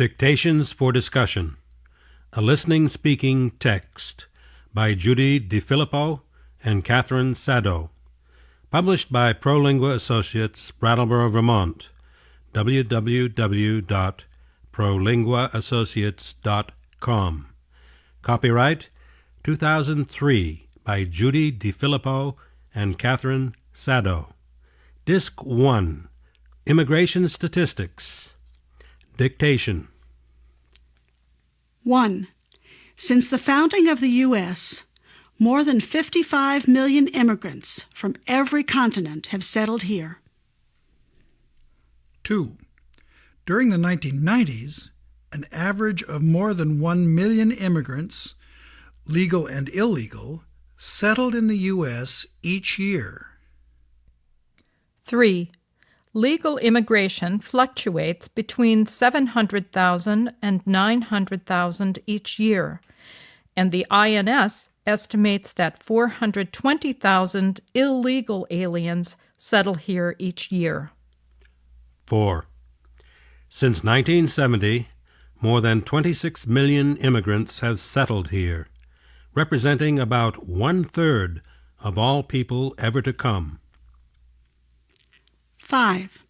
Dictations for Discussion. A listening-speaking text by Judy DiFilippo and Catherine Sado. Published by ProLingua Associates, Brattleboro, Vermont. www.prolinguaassociates.com. Copyright 2003 by Judy DiFilippo and Catherine Sado. Disc 1. Immigration Statistics. Dictation. 1. Since the founding of the U.S., more than 55 million immigrants from every continent have settled here. 2. During the 1990s, an average of more than 1 million immigrants, legal and illegal, settled in the U.S. each year. 3. Legal immigration fluctuates between 700,000 and 900,000 each year, and the INS estimates that 420,000 illegal aliens settle here each year. 4. Since 1970, more than 26 million immigrants have settled here, representing about one-third of all people ever to come. 5.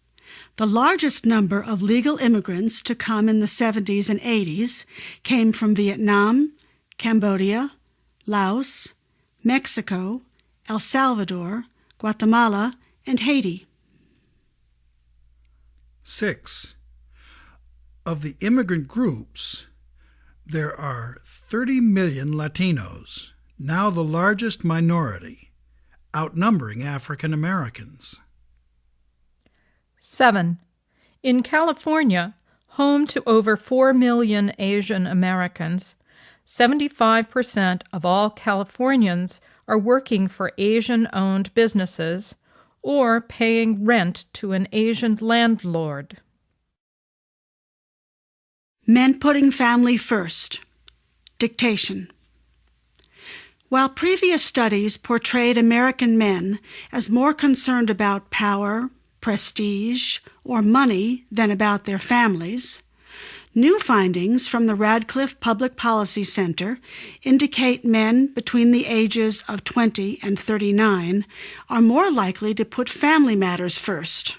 The largest number of legal immigrants to come in the 70s and 80s came from Vietnam, Cambodia, Laos, Mexico, El Salvador, Guatemala, and Haiti. 6. Of the immigrant groups, there are 30 million Latinos, now the largest minority, outnumbering African Americans. 7. In California, home to over 4 million Asian Americans, 75% of all Californians are working for Asian-owned businesses or paying rent to an Asian landlord. Men putting family first. Dictation. While previous studies portrayed American men as more concerned about power, prestige, or money than about their families, new findings from the Radcliffe Public Policy Center indicate men between the ages of 20 and 39 are more likely to put family matters first.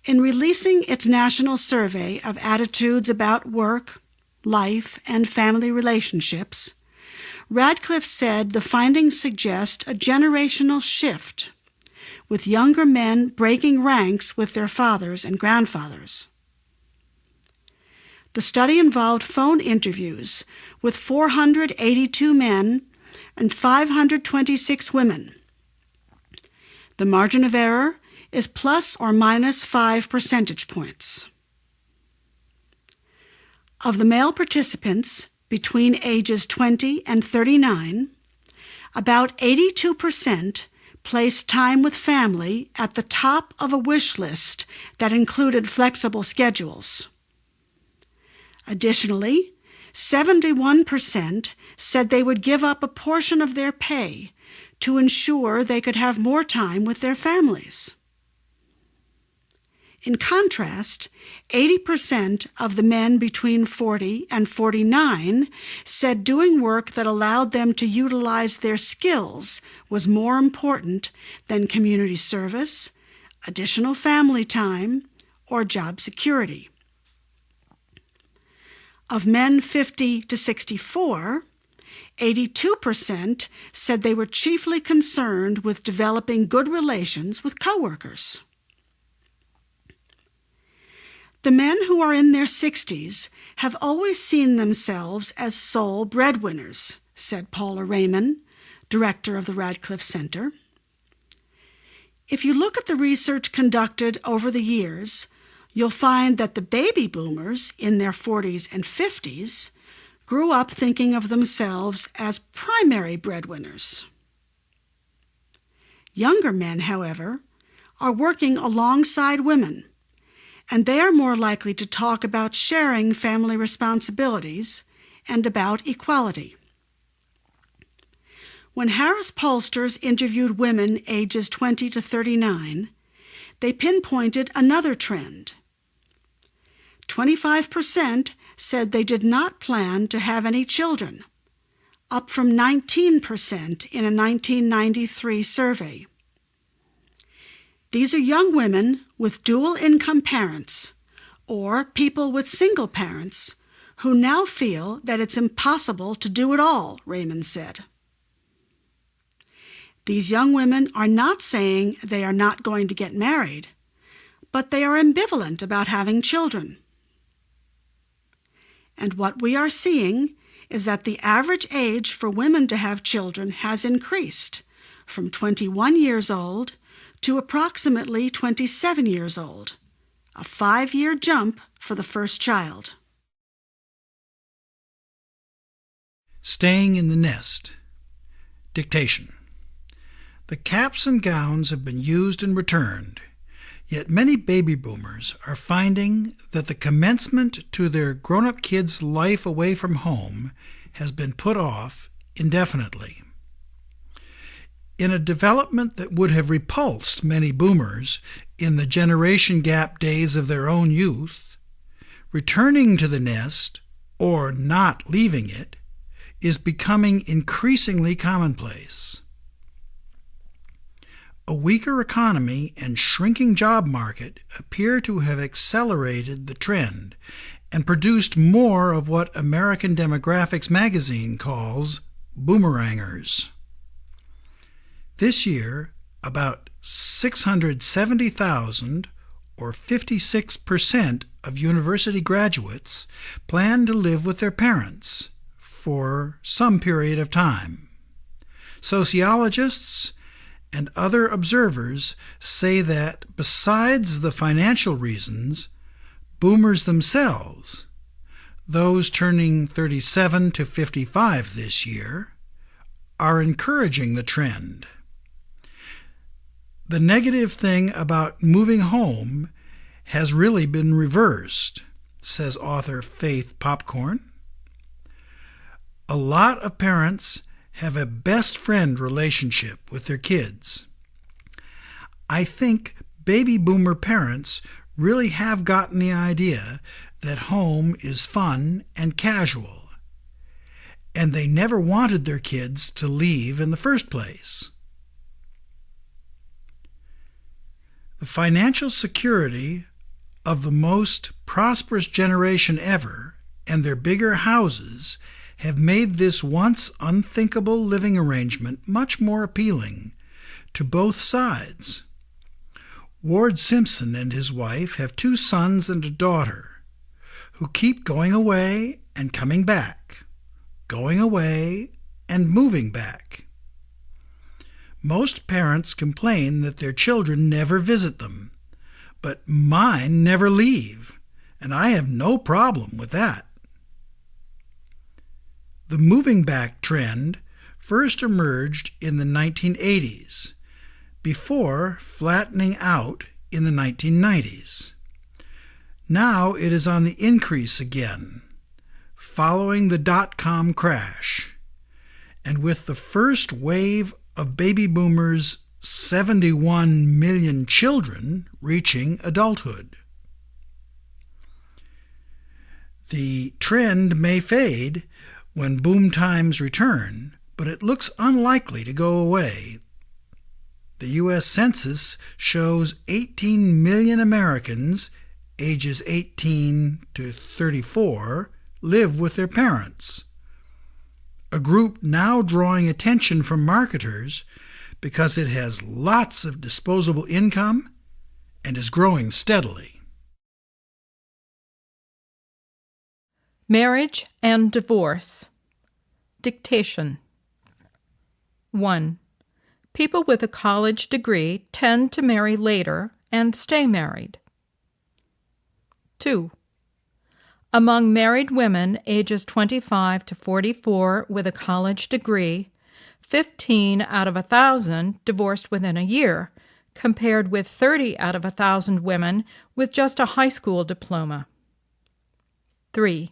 In releasing its national survey of attitudes about work, life, and family relationships, Radcliffe said the findings suggest a generational shift, with younger men breaking ranks with their fathers and grandfathers. The study involved phone interviews with 482 men and 526 women. The margin of error is plus or minus 5 percentage points. Of the male participants between ages 20 and 39, about 82% placed time with family at the top of a wish list that included flexible schedules. Additionally, 71% said they would give up a portion of their pay to ensure they could have more time with their families. In contrast, 80% of the men between 40 and 49 said doing work that allowed them to utilize their skills was more important than community service, additional family time, or job security. Of men 50 to 64, 82% said they were chiefly concerned with developing good relations with coworkers. The men who are in their 60s have always seen themselves as sole breadwinners, said Paula Raymond, director of the Radcliffe Center. If you look at the research conducted over the years, you'll find that the baby boomers in their 40s and 50s grew up thinking of themselves as primary breadwinners. Younger men, however, are working alongside women, and they are more likely to talk about sharing family responsibilities and about equality. When Harris pollsters interviewed women ages 20 to 39, they pinpointed another trend. 25% said they did not plan to have any children, up from 19% in a 1993 survey. These are young women with dual-income parents or people with single parents who now feel that it's impossible to do it all, Raymond said. These young women are not saying they are not going to get married, but they are ambivalent about having children. And what we are seeing is that the average age for women to have children has increased from 21 years old to approximately 27 years old, a 5-year jump for the first child. Staying in the nest. Dictation. The caps and gowns have been used and returned, yet many baby boomers are finding that the commencement to their grown-up kids' life away from home has been put off indefinitely. In a development that would have repulsed many boomers in the generation gap days of their own youth, returning to the nest, or not leaving it, is becoming increasingly commonplace. A weaker economy and shrinking job market appear to have accelerated the trend and produced more of what American Demographics magazine calls boomerangers. This year, about 670,000, or 56% of university graduates, plan to live with their parents for some period of time. Sociologists and other observers say that besides the financial reasons, boomers themselves, those turning 37 to 55 this year, are encouraging the trend. The negative thing about moving home has really been reversed, says author Faith Popcorn. A lot of parents have a best friend relationship with their kids. I think baby boomer parents really have gotten the idea that home is fun and casual, and they never wanted their kids to leave in the first place. The financial security of the most prosperous generation ever and their bigger houses have made this once unthinkable living arrangement much more appealing to both sides. Ward Simpson and his wife have 2 sons and a daughter who keep going away and coming back, going away and moving back. Most parents complain that their children never visit them, but mine never leave, and I have no problem with that. The moving back trend first emerged in the 1980s, before flattening out in the 1990s. Now it is on the increase again, following the dot-com crash, and with the first wave of baby boomers' 71 million children reaching adulthood. The trend may fade when boom times return, but it looks unlikely to go away. The U.S. Census shows 18 million Americans ages 18 to 34 live with their parents, a group now drawing attention from marketers because it has lots of disposable income and is growing steadily. Marriage and divorce. Dictation. 1. People with a college degree tend to marry later and stay married. 2. Among married women ages 25 to 44 with a college degree, 15 out of 1,000 divorced within a year, compared with 30 out of 1,000 women with just a high school diploma. 3.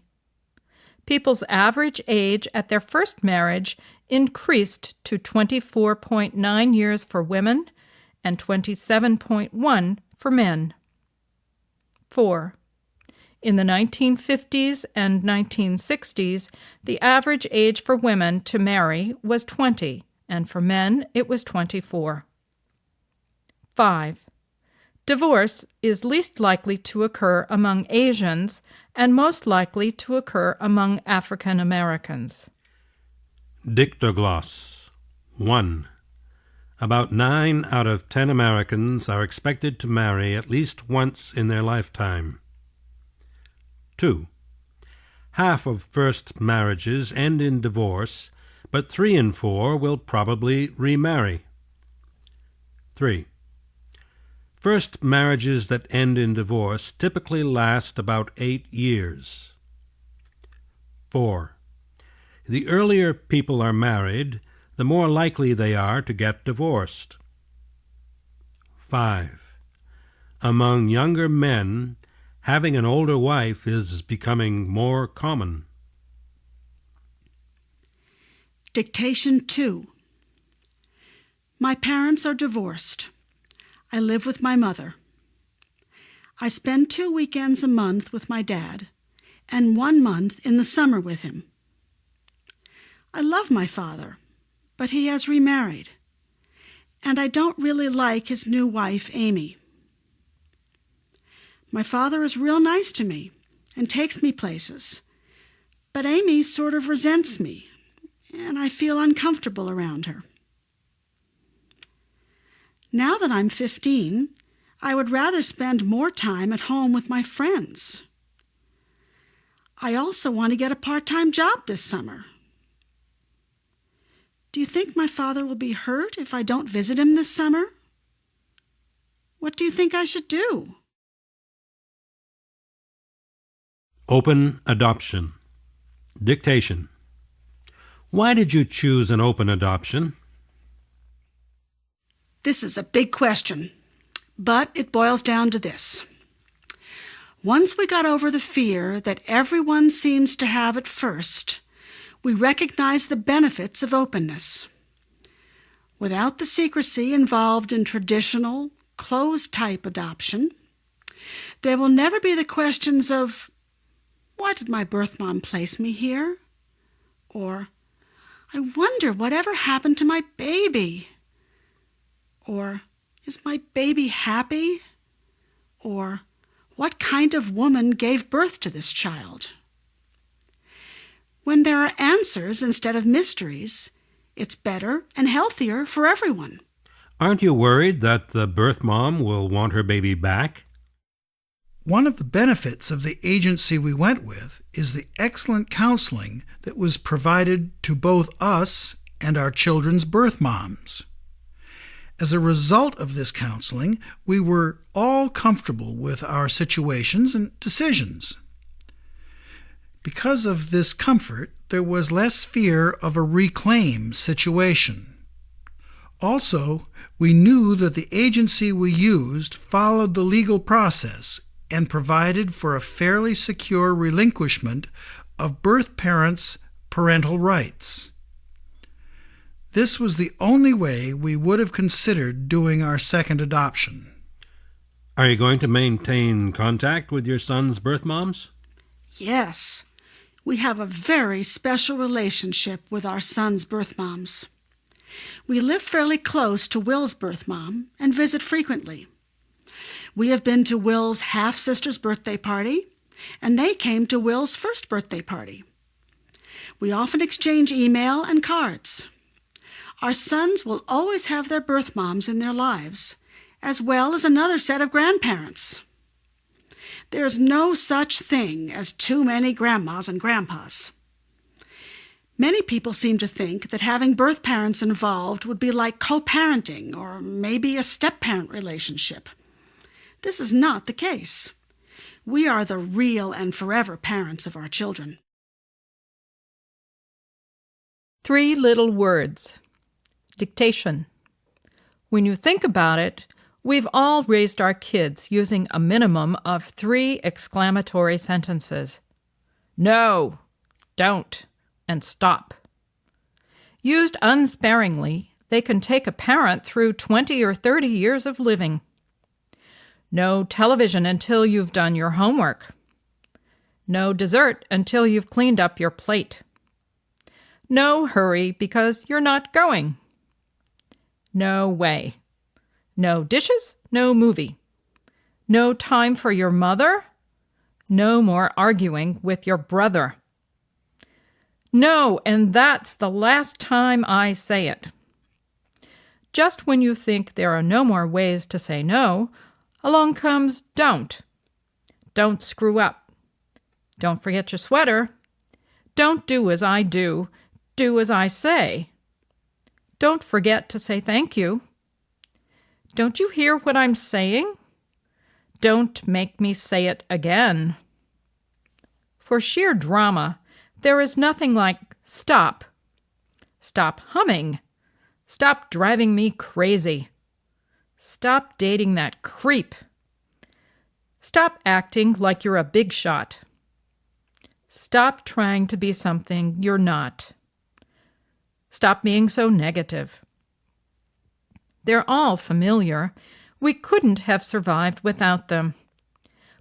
People's average age at their first marriage increased to 24.9 years for women and 27.1 for men. 4. In the 1950s and 1960s, the average age for women to marry was 20, and for men it was 24. 5. Divorce is least likely to occur among Asians and most likely to occur among African Americans. Dictogloss. 1. About 9 out of 10 Americans are expected to marry at least once in their lifetime. 2. Half of first marriages end in divorce, but 3 in 4 will probably remarry. 3. First marriages that end in divorce typically last about 8 years. 4. The earlier people are married, the more likely they are to get divorced. 5. Among younger men, having an older wife is becoming more common. Dictation 2. My parents are divorced. I live with my mother. I spend 2 weekends a month with my dad, and 1 month in the summer with him. I love my father, but he has remarried, and I don't really like his new wife, Amy. My father is real nice to me and takes me places, but Amy sort of resents me, and I feel uncomfortable around her. Now that I'm 15, I would rather spend more time at home with my friends. I also want to get a part-time job this summer. Do you think my father will be hurt if I don't visit him this summer? What do you think I should do? Open adoption. Dictation. Why did you choose an open adoption? This is a big question, but it boils down to this. Once we got over the fear that everyone seems to have at first, we recognized the benefits of openness. Without the secrecy involved in traditional, closed-type adoption, there will never be the questions of, why did my birth mom place me here? Or, I wonder whatever happened to my baby? Or, is my baby happy? Or, what kind of woman gave birth to this child? When there are answers instead of mysteries, it's better and healthier for everyone. Aren't you worried that the birth mom will want her baby back? One of the benefits of the agency we went with is the excellent counseling that was provided to both us and our children's birth moms. As a result of this counseling, we were all comfortable with our situations and decisions. Because of this comfort, there was less fear of a reclaim situation. Also, we knew that the agency we used followed the legal process and provided for a fairly secure relinquishment of birth parents' parental rights. This was the only way we would have considered doing our second adoption. Are you going to maintain contact with your son's birth moms? Yes, we have a very special relationship with our son's birth moms. We live fairly close to Will's birth mom and visit frequently. We have been to Will's half-sister's birthday party, and they came to Will's first birthday party. We often exchange email and cards. Our sons will always have their birth moms in their lives, as well as another set of grandparents. There is no such thing as too many grandmas and grandpas. Many people seem to think that having birth parents involved would be like co-parenting or maybe a step-parent relationship. This is not the case. We are the real and forever parents of our children. 3 little words. Dictation. When you think about it, we've all raised our kids using a minimum of 3 exclamatory sentences. No, don't, and stop. Used unsparingly, they can take a parent through 20 or 30 years of living. No television until you've done your homework. No dessert until you've cleaned up your plate. No hurry because you're not going. No way. No dishes, no movie. No time for your mother. No more arguing with your brother. No, and that's the last time I say it. Just when you think there are no more ways to say no, along comes don't. Don't screw up. Don't forget your sweater. Don't do as I do. Do as I say. Don't forget to say thank you. Don't you hear what I'm saying? Don't make me say it again. For sheer drama, there is nothing like stop. Stop humming. Stop driving me crazy. Stop dating that creep. Stop acting like you're a big shot. Stop trying to be something you're not. Stop being so negative. They're all familiar. We couldn't have survived without them.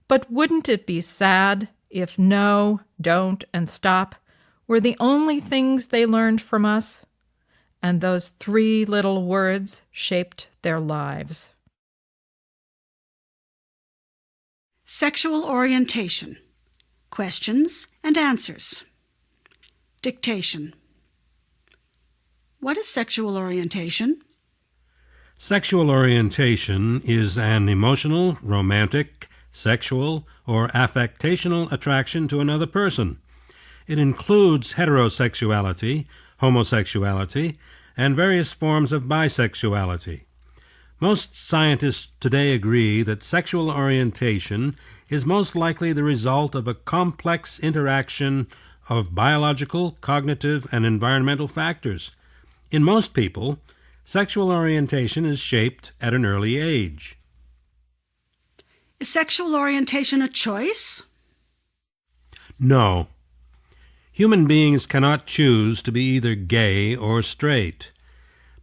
But wouldn't it be sad if no, don't, and stop were the only things they learned from us? And those 3 little words shaped their lives. Sexual orientation. Questions and answers. Dictation. What is sexual orientation? Sexual orientation is an emotional, romantic, sexual, or affectational attraction to another person. It includes heterosexuality, homosexuality, and various forms of bisexuality. Most scientists today agree that sexual orientation is most likely the result of a complex interaction of biological, cognitive, and environmental factors. In most people, sexual orientation is shaped at an early age. Is sexual orientation a choice? No. Human beings cannot choose to be either gay or straight.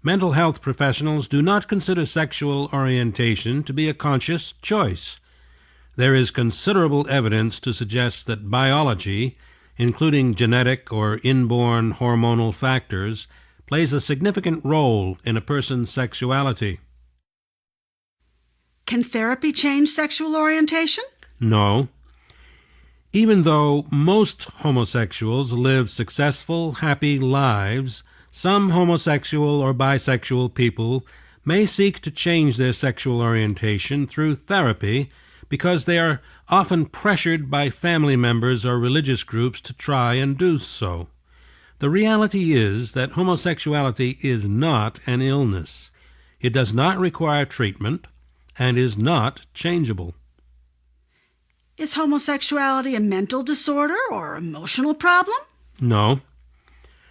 Mental health professionals do not consider sexual orientation to be a conscious choice. There is considerable evidence to suggest that biology, including genetic or inborn hormonal factors, plays a significant role in a person's sexuality. Can therapy change sexual orientation? No. Even though most homosexuals live successful, happy lives, some homosexual or bisexual people may seek to change their sexual orientation through therapy because they are often pressured by family members or religious groups to try and do so. The reality is that homosexuality is not an illness. It does not require treatment and is not changeable. Is homosexuality a mental disorder or emotional problem? No.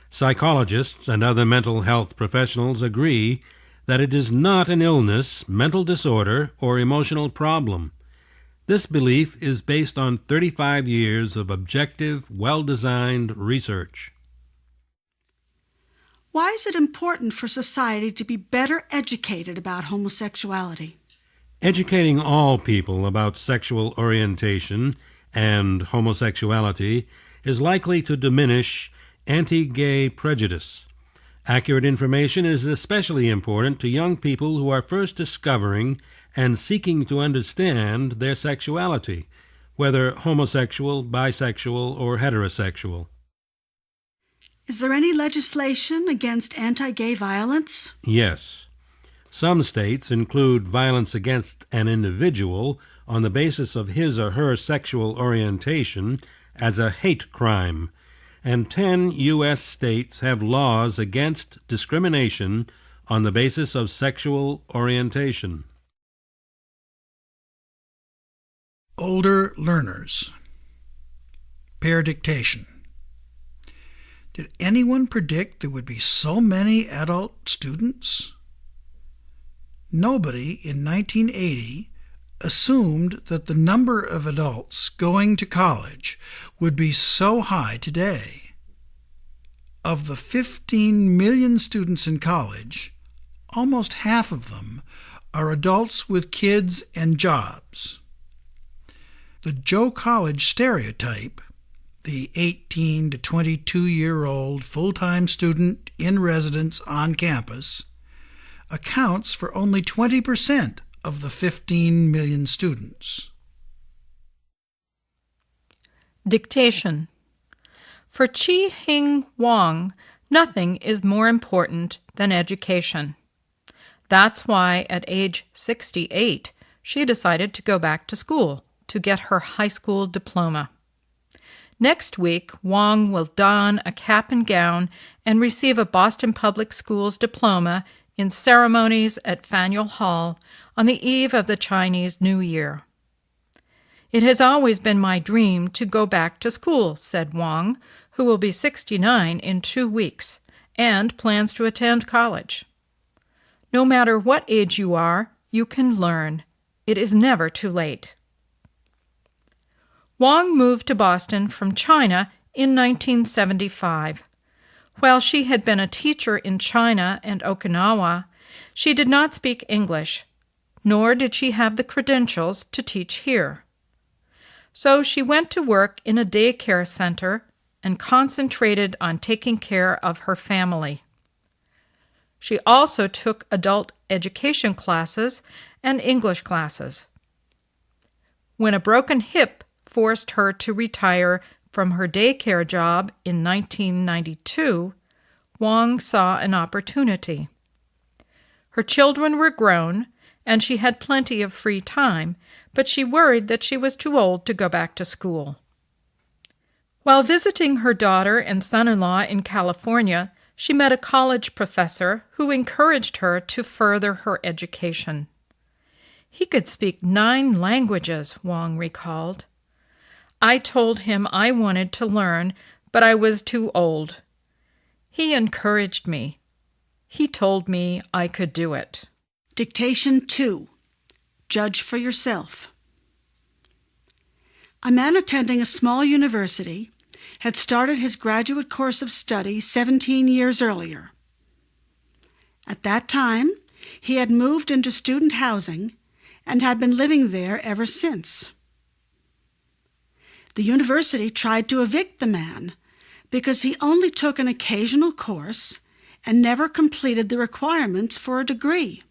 Psychologists and other mental health professionals agree that it is not an illness, mental disorder, or emotional problem. This belief is based on 35 years of objective, well-designed research. Why is it important for society to be better educated about homosexuality? Educating all people about sexual orientation and homosexuality is likely to diminish anti-gay prejudice. Accurate information is especially important to young people who are first discovering and seeking to understand their sexuality, whether homosexual, bisexual, or heterosexual. Is there any legislation against anti-gay violence? Yes. Some states include violence against an individual on the basis of his or her sexual orientation as a hate crime, and 10 U.S. states have laws against discrimination on the basis of sexual orientation. Older learners. Pair dictation. Did anyone predict there would be so many adult students? Nobody in 1980 assumed that the number of adults going to college would be so high today. Of the 15 million students in college, almost half of them are adults with kids and jobs. The Joe College stereotype the 18 to 22-year-old full-time student in residence on campus, accounts for only 20% of the 15 million students. Dictation. For Chi-Hing Wang, nothing is more important than education. That's why at age 68, she decided to go back to school to get her high school diploma. Next week, Wang will don a cap and gown and receive a Boston Public Schools diploma in ceremonies at Faneuil Hall on the eve of the Chinese New Year. It has always been my dream to go back to school, said Wang, who will be 69 in 2 weeks and plans to attend college. No matter what age you are, you can learn. It is never too late. Wang moved to Boston from China in 1975. While she had been a teacher in China and Okinawa, she did not speak English, nor did she have the credentials to teach here. So she went to work in a daycare center and concentrated on taking care of her family. She also took adult education classes and English classes. When a broken hip forced her to retire from her daycare job in 1992, Wang saw an opportunity. Her children were grown, and she had plenty of free time, but she worried that she was too old to go back to school. While visiting her daughter and son-in-law in California, she met a college professor who encouraged her to further her education. He could speak 9 languages, Wang recalled. I told him I wanted to learn, but I was too old. He encouraged me. He told me I could do it. Dictation 2. Judge for yourself. A man attending a small university had started his graduate course of study 17 years earlier. At that time, he had moved into student housing and had been living there ever since. The university tried to evict the man because he only took an occasional course and never completed the requirements for a degree.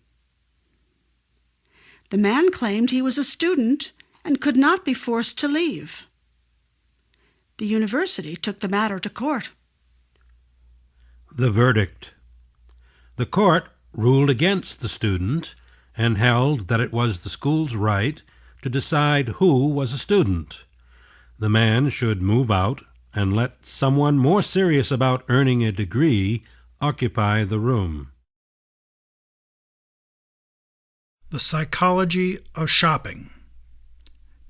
The man claimed he was a student and could not be forced to leave. The university took the matter to court. The verdict. The court ruled against the student and held that it was the school's right to decide who was a student. The man should move out and let someone more serious about earning a degree occupy the room. The psychology of shopping.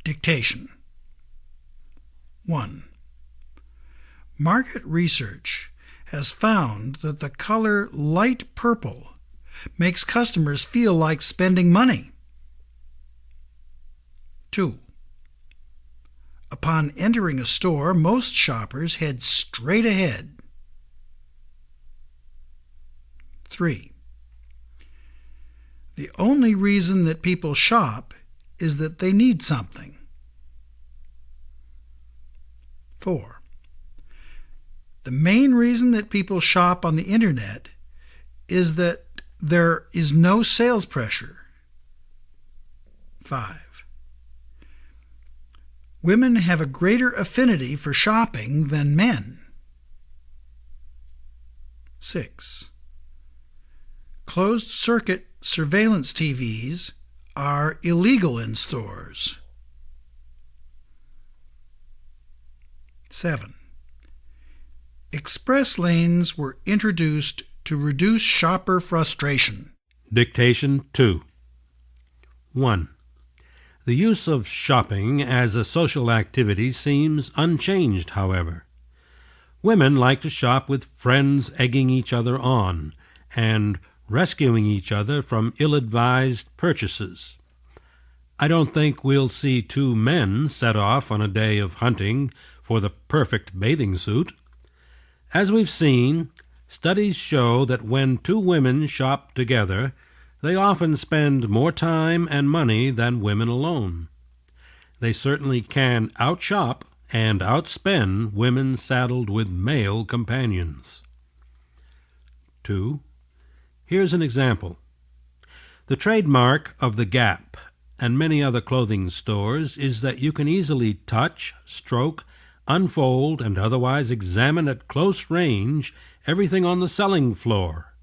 Dictation. 1. Market research has found that the color light purple makes customers feel like spending money. 2. Upon entering a store, most shoppers head straight ahead. 3. The only reason that people shop is that they need something. 4. The main reason that people shop on the internet is that there is no sales pressure. 5. Women have a greater affinity for shopping than men. 6. Closed-circuit surveillance TVs are illegal in stores. 7. Express lanes were introduced to reduce shopper frustration. Dictation 2. 1. The use of shopping as a social activity seems unchanged, however. Women like to shop with friends egging each other on and rescuing each other from ill-advised purchases. I don't think we'll see 2 men set off on a day of hunting for the perfect bathing suit. As we've seen, studies show that when 2 women shop together, they often spend more time and money than women alone. They certainly can outshop and outspend women saddled with male companions. 2. Here's an example. The trademark of the Gap and many other clothing stores is that you can easily touch, stroke, unfold, and otherwise examine at close range everything on the selling floor.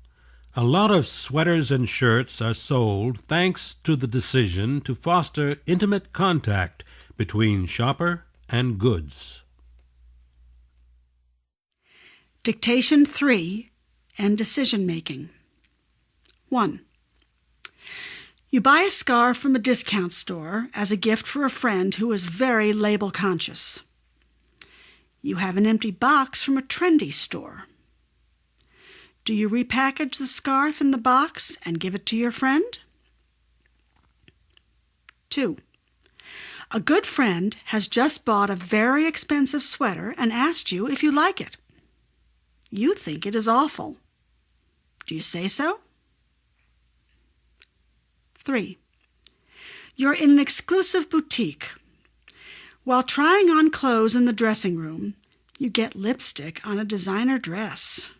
A lot of sweaters and shirts are sold thanks to the decision to foster intimate contact between shopper and goods. Dictation 3 and decision making. 1. You buy a scarf from a discount store as a gift for a friend who is very label conscious. You have an empty box from a trendy store. Do you repackage the scarf in the box and give it to your friend? 2. A good friend has just bought a very expensive sweater and asked you if you like it. You think it is awful. Do you say so? 3. You're in an exclusive boutique. While trying on clothes in the dressing room, you get lipstick on a designer dress.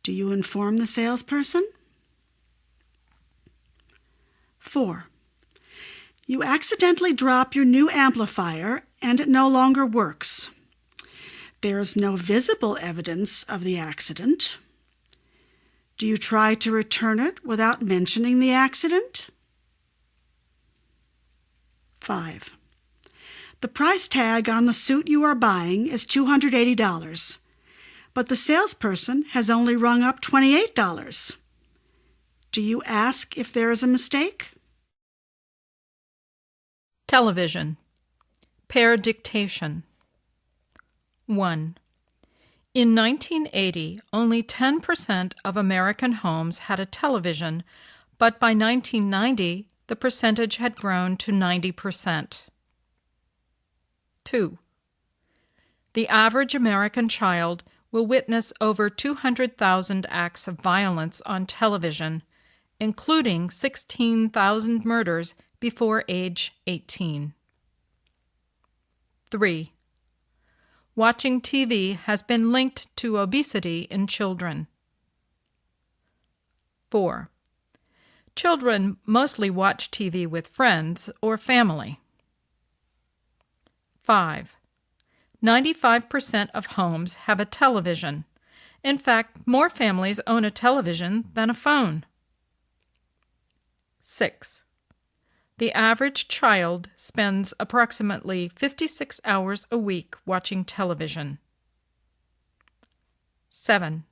Do you inform the salesperson? 4. You accidentally drop your new amplifier and it no longer works. There is no visible evidence of the accident. Do you try to return it without mentioning the accident? 5. The price tag on the suit you are buying is $280, but the salesperson has only rung up $28. Do you ask if there is a mistake? Television. Pair dictation. 1. In 1980, only 10% of American homes had a television, but by 1990, the percentage had grown to 90%. 2. The average American child will witness over 200,000 acts of violence on television, including 16,000 murders before age 18. 3. Watching TV has been linked to obesity in children. 4. Children mostly watch TV with friends or family. 5. 95% of homes have a television. In fact, more families own a television than a phone. 6. The average child spends approximately 56 hours a week watching television. 7.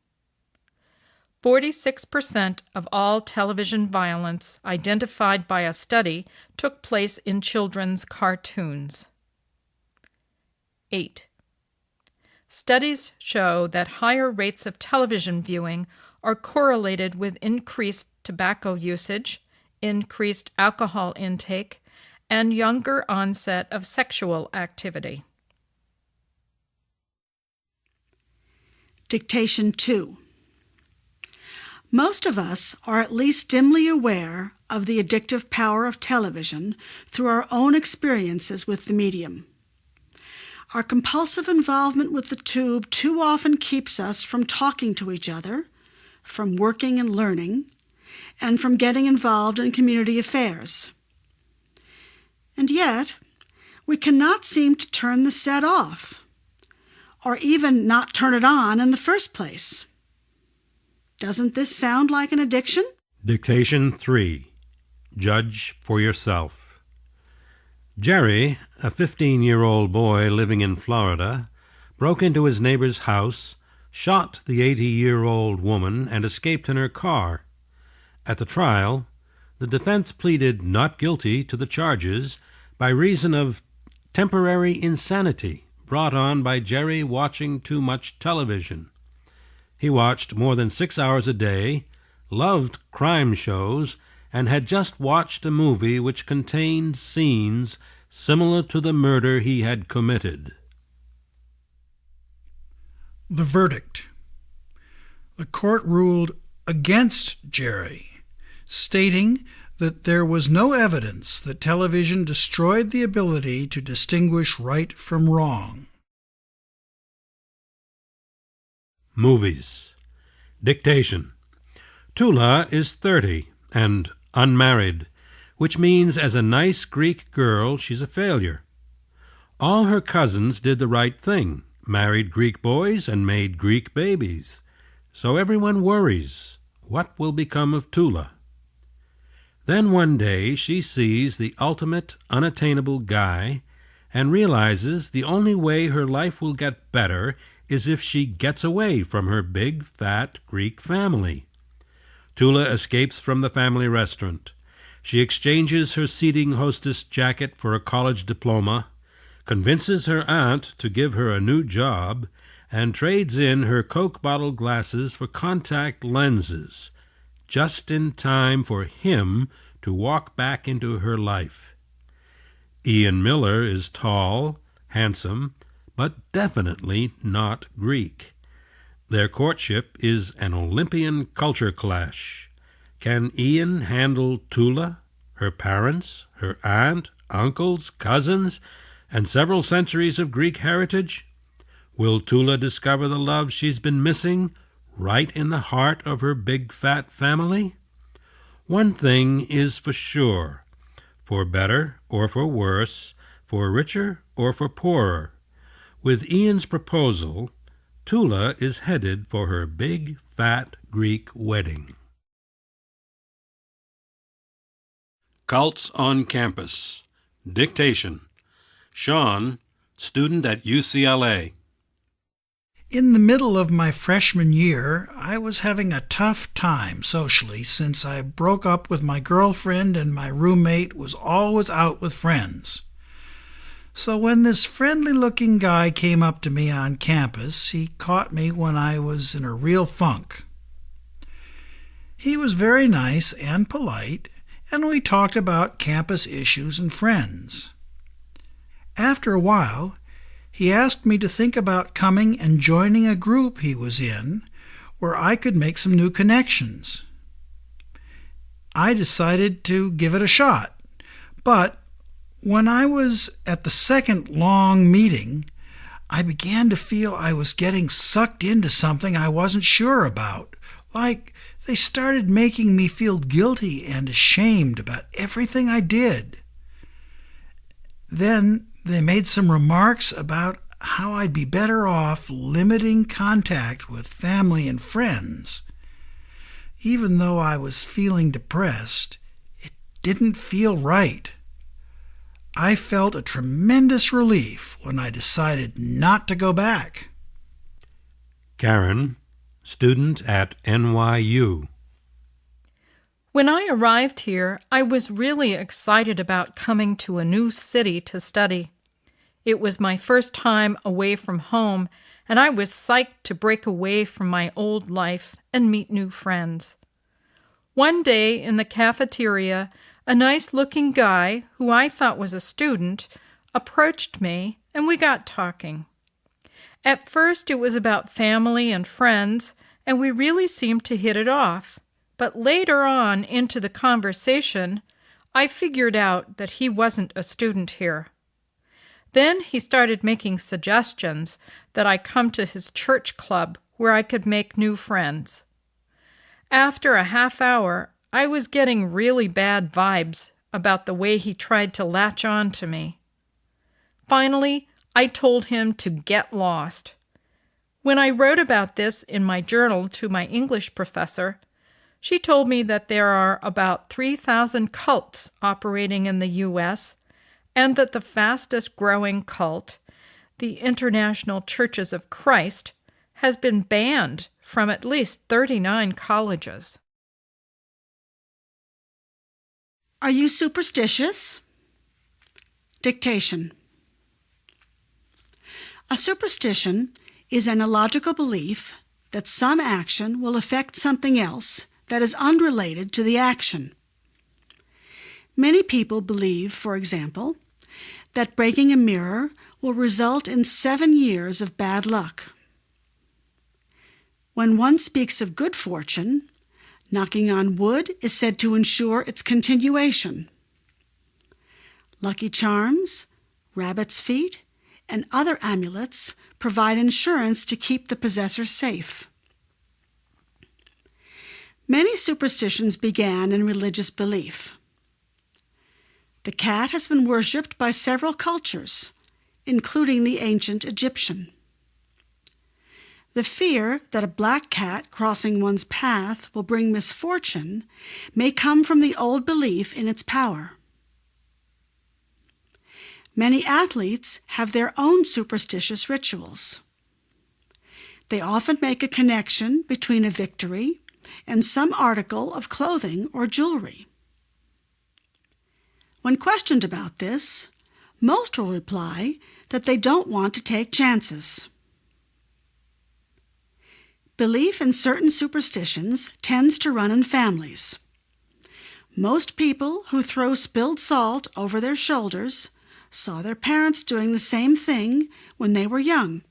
46% of all television violence identified by a study took place in children's cartoons. 8. Studies show that higher rates of television viewing are correlated with increased tobacco usage, increased alcohol intake, and younger onset of sexual activity. Dictation 2. Most of us are at least dimly aware of the addictive power of television through our own experiences with the medium. Our compulsive involvement with the tube too often keeps us from talking to each other, from working and learning, and from getting involved in community affairs. And yet, we cannot seem to turn the set off, or even not turn it on in the first place. Doesn't this sound like an addiction? Dictation 3. Judge for yourself. Jerry, a 15-year-old boy living in Florida, broke into his neighbor's house, shot the 80-year-old woman, and escaped in her car. At the trial, the defense pleaded not guilty to the charges by reason of temporary insanity brought on by Jerry watching too much television. He watched more than 6 hours a day, loved crime shows, and had just watched a movie which contained scenes similar to the murder he had committed. The verdict. The court ruled against Jerry, stating that there was no evidence that television destroyed the ability to distinguish right from wrong. Movies. Dictation. Tula is 30 and unmarried, which means as a nice Greek girl she's a failure. All her cousins did the right thing, married Greek boys and made Greek babies. So everyone worries, what will become of Tula? Then one day she sees the ultimate unattainable guy and realizes the only way her life will get better is if she gets away from her big, fat Greek family. Tula escapes from the family restaurant. She exchanges her seating hostess jacket for a college diploma, convinces her aunt to give her a new job, and trades in her Coke bottle glasses for contact lenses, just in time for him to walk back into her life. Ian Miller is tall, handsome, but definitely not Greek. Their courtship is an Olympian culture clash. Can Ian handle Tula, her parents, her aunt, uncles, cousins, and several centuries of Greek heritage? Will Tula discover the love she's been missing right in the heart of her big fat family? One thing is for sure, for better or for worse, for richer or for poorer, with Ian's proposal, Tula is headed for her big fat Greek wedding. Cults on campus. Dictation. Sean, student at UCLA. In the middle of my freshman year, I was having a tough time socially since I broke up with my girlfriend and my roommate was always out with friends. So when this friendly-looking guy came up to me on campus, he caught me when I was in a real funk. He was very nice and polite, and we talked about campus issues and friends. After a while, he asked me to think about coming and joining a group he was in where I could make some new connections. I decided to give it a shot, but when I was at the second long meeting, I began to feel I was getting sucked into something I wasn't sure about, like they started making me feel guilty and ashamed about everything I did. Then they made some remarks about how I'd be better off limiting contact with family and friends. Even though I was feeling depressed, it didn't feel right. I felt a tremendous relief when I decided not to go back. Karen, student at NYU. When I arrived here, I was really excited about coming to a new city to study. It was my first time away from home, and I was psyched to break away from my old life and meet new friends. One day in the cafeteria, a nice-looking guy, who I thought was a student, approached me, and we got talking. At first it was about family and friends, and we really seemed to hit it off. But later on into the conversation, I figured out that he wasn't a student here. Then he started making suggestions that I come to his church club where I could make new friends. After a half hour, I was getting really bad vibes about the way he tried to latch on to me. Finally, I told him to get lost. When I wrote about this in my journal to my English professor, she told me that there are about 3,000 cults operating in the U.S., and that the fastest-growing cult, the International Churches of Christ, has been banned from at least 39 colleges. Are you superstitious? Dictation. A superstition is an illogical belief that some action will affect something else that is unrelated to the action. Many people believe, for example, that breaking a mirror will result in 7 years of bad luck. When one speaks of good fortune, Knocking on wood is said to ensure its continuation. Lucky charms, rabbit's feet, and other amulets provide insurance to keep the possessor safe. Many superstitions began in religious belief. The cat has been worshipped by several cultures, including the ancient Egyptian. The fear that a black cat crossing one's path will bring misfortune may come from the old belief in its power. Many athletes have their own superstitious rituals. They often make a connection between a victory and some article of clothing or jewelry. When questioned about this, most will reply that they don't want to take chances. Belief in certain superstitions tends to run in families. Most people who throw spilled salt over their shoulders saw their parents doing the same thing when they were young.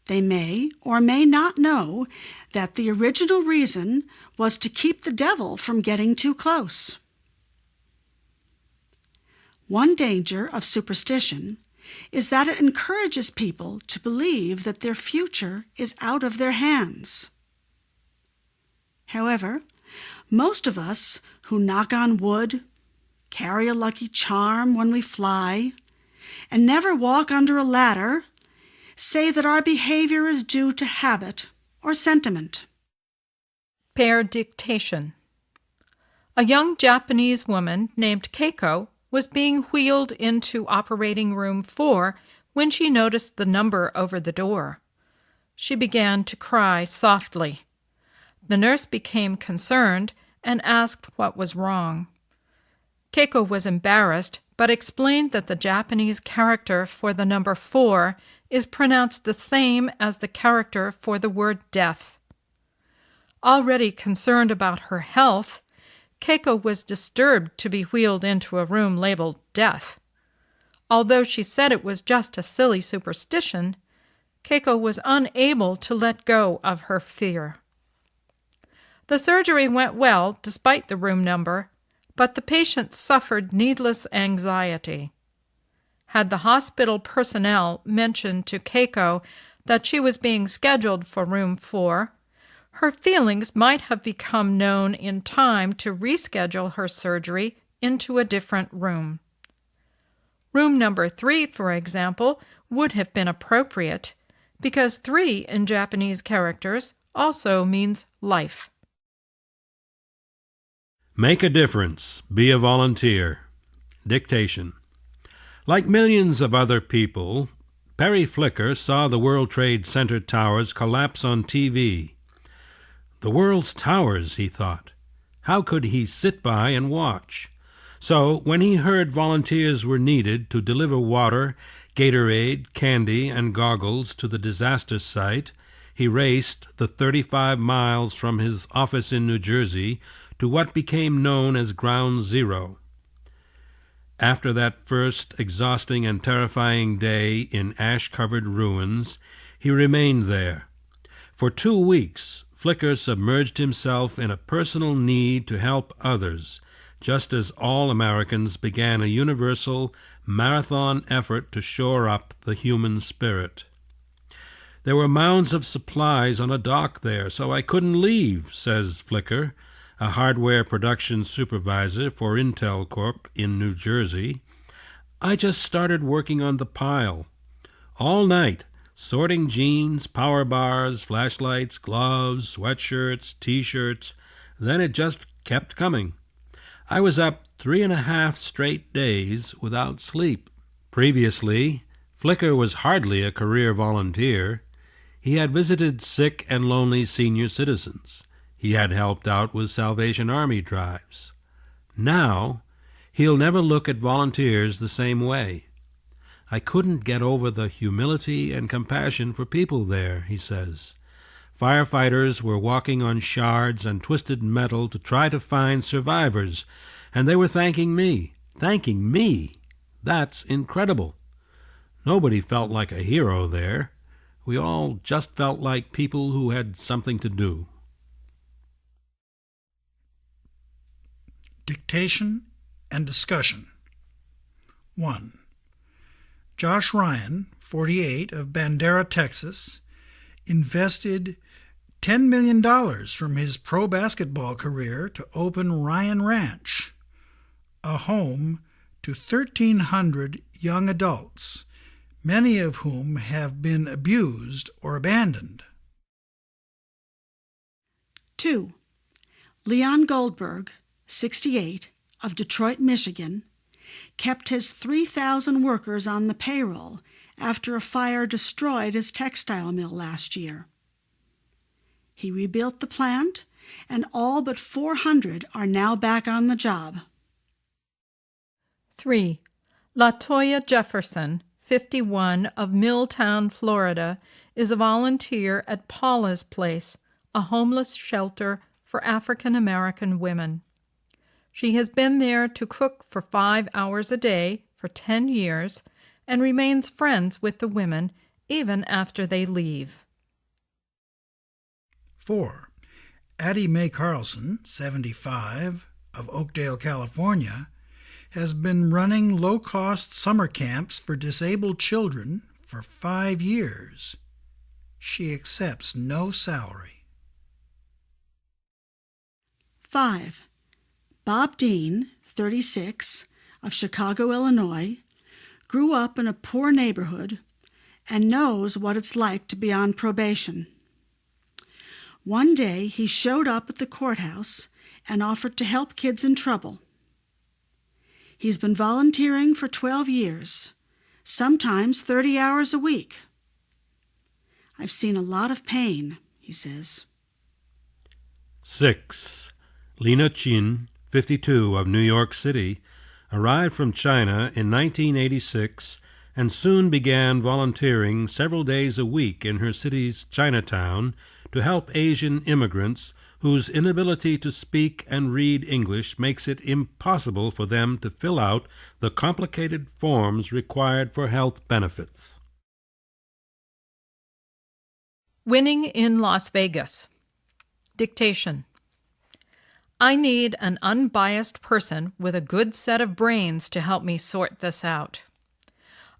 They may or may not know that the original reason was to keep the devil from getting too close. One danger of superstition is that it encourages people to believe that their future is out of their hands. However, most of us who knock on wood, carry a lucky charm when we fly, and never walk under a ladder say that our behavior is due to habit or sentiment. Pair dictation. A young Japanese woman named Keiko was being wheeled into operating room 4 when she noticed the number over the door. She began to cry softly. The nurse became concerned and asked what was wrong. Keiko was embarrassed, but explained that the Japanese character for the number 4 is pronounced the same as the character for the word death. Already concerned about her health, Keiko was disturbed to be wheeled into a room labeled death. Although she said it was just a silly superstition, Keiko was unable to let go of her fear. The surgery went well despite the room number, but the patient suffered needless anxiety. Had the hospital personnel mentioned to Keiko that she was being scheduled for room 4, her feelings might have become known in time to reschedule her surgery into a different room. Room number 3, for example, would have been appropriate, because 3 in Japanese characters also means life. Make a difference. Be a volunteer. Dictation. Like millions of other people, Perry Flicker saw the World Trade Center towers collapse on TV. The world's towers, he thought. How could he sit by and watch? So, when he heard volunteers were needed to deliver water, Gatorade, candy, and goggles to the disaster site, he raced the 35 miles from his office in New Jersey to what became known as Ground Zero. After that first exhausting and terrifying day in ash-covered ruins, he remained there. For 2 weeks, Flicker submerged himself in a personal need to help others, just as all Americans began a universal marathon effort to shore up the human spirit. There were mounds of supplies on a dock there, so I couldn't leave, says Flicker, a hardware production supervisor for Intel Corp in New Jersey. I just started working on the pile. All night, sorting jeans, power bars, flashlights, gloves, sweatshirts, T-shirts. Then it just kept coming. I was up 3.5 straight days without sleep. Previously, Flicker was hardly a career volunteer. He had visited sick and lonely senior citizens. He had helped out with Salvation Army drives. Now, he'll never look at volunteers the same way. I couldn't get over the humility and compassion for people there, he says. Firefighters were walking on shards and twisted metal to try to find survivors, and they were thanking me. Thanking me? That's incredible. Nobody felt like a hero there. We all just felt like people who had something to do. Dictation and discussion. 1. Josh Ryan, 48, of Bandera, Texas, invested $10 million from his pro basketball career to open Ryan Ranch, a home to 1,300 young adults, many of whom have been abused or abandoned. 2. Leon Goldberg, 68, of Detroit, Michigan, kept his 3,000 workers on the payroll after a fire destroyed his textile mill last year. He rebuilt the plant, and all but 400 are now back on the job. 3. LaToya Jefferson, 51, of Milltown, Florida, is a volunteer at Paula's Place, a homeless shelter for African American women. She has been there to cook for 5 hours a day for 10 years and remains friends with the women even after they leave. 4. Addie Mae Carlson, 75, of Oakdale, California, has been running low-cost summer camps for disabled children for 5 years. She accepts no salary. 5. Bob Dean, 36, of Chicago, Illinois, grew up in a poor neighborhood and knows what it's like to be on probation. One day he showed up at the courthouse and offered to help kids in trouble. He's been volunteering for 12 years, sometimes 30 hours a week. I've seen a lot of pain, he says. 6. Lena Chin, 52, of New York City, arrived from China in 1986 and soon began volunteering several days a week in her city's Chinatown to help Asian immigrants whose inability to speak and read English makes it impossible for them to fill out the complicated forms required for health benefits. Winning in Las Vegas. Dictation. I need an unbiased person with a good set of brains to help me sort this out.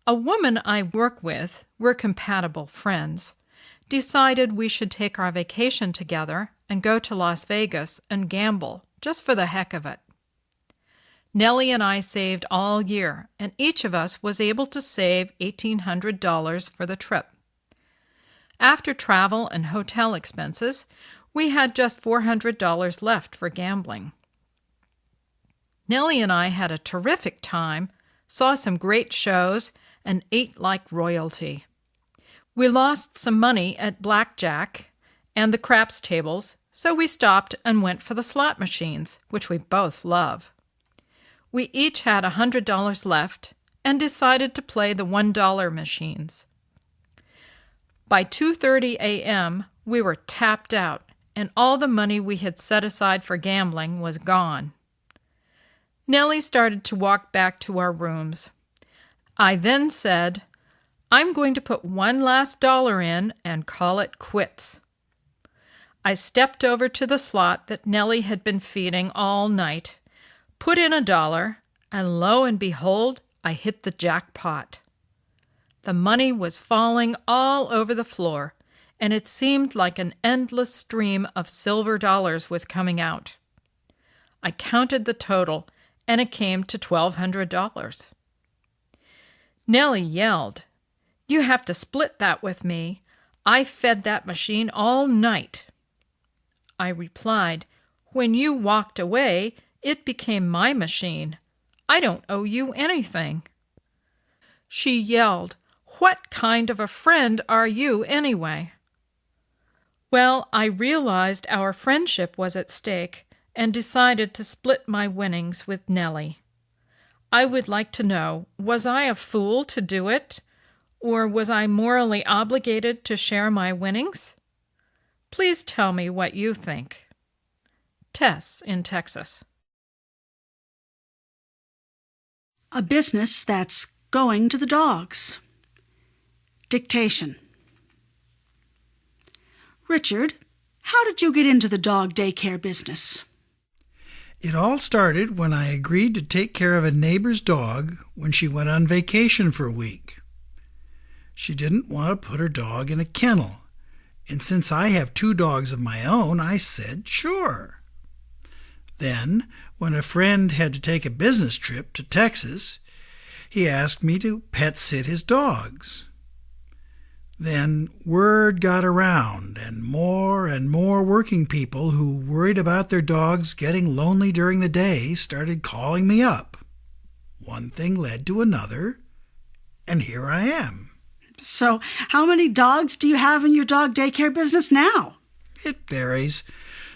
A woman I work with, we're compatible friends, decided we should take our vacation together and go to Las Vegas and gamble, just for the heck of it. Nellie and I saved all year, and each of us was able to save $1,800 for the trip. After travel and hotel expenses, we had just $400 left for gambling. Nellie and I had a terrific time, saw some great shows, and ate like royalty. We lost some money at blackjack and the craps tables, so we stopped and went for the slot machines, which we both love. We each had $100 left and decided to play the $1 machines. By 2:30 a.m., we were tapped out, and all the money we had set aside for gambling was gone. Nellie started to walk back to our rooms. I then said, I'm going to put one last dollar in and call it quits. I stepped over to the slot that Nellie had been feeding all night, put in $1, and lo and behold, I hit the jackpot. The money was falling all over the floor, and it seemed like an endless stream of silver dollars was coming out. I counted the total, and it came to $1,200. Nellie yelled, You have to split that with me. I fed that machine all night. I replied, When you walked away, it became my machine. I don't owe you anything. She yelled, What kind of a friend are you anyway? Well, I realized our friendship was at stake and decided to split my winnings with Nellie. I would like to know, was I a fool to do it? Or was I morally obligated to share my winnings? Please tell me what you think. Tess in Texas. A business that's going to the dogs. Dictation. Richard, how did you get into the dog daycare business? It all started when I agreed to take care of a neighbor's dog when she went on vacation for a week. She didn't want to put her dog in a kennel, and since I have 2 dogs of my own, I said sure. Then, when a friend had to take a business trip to Texas, he asked me to pet sit his dogs. Then word got around, and more working people who worried about their dogs getting lonely during the day started calling me up. One thing led to another, and here I am. So, how many dogs do you have in your dog daycare business now? It varies.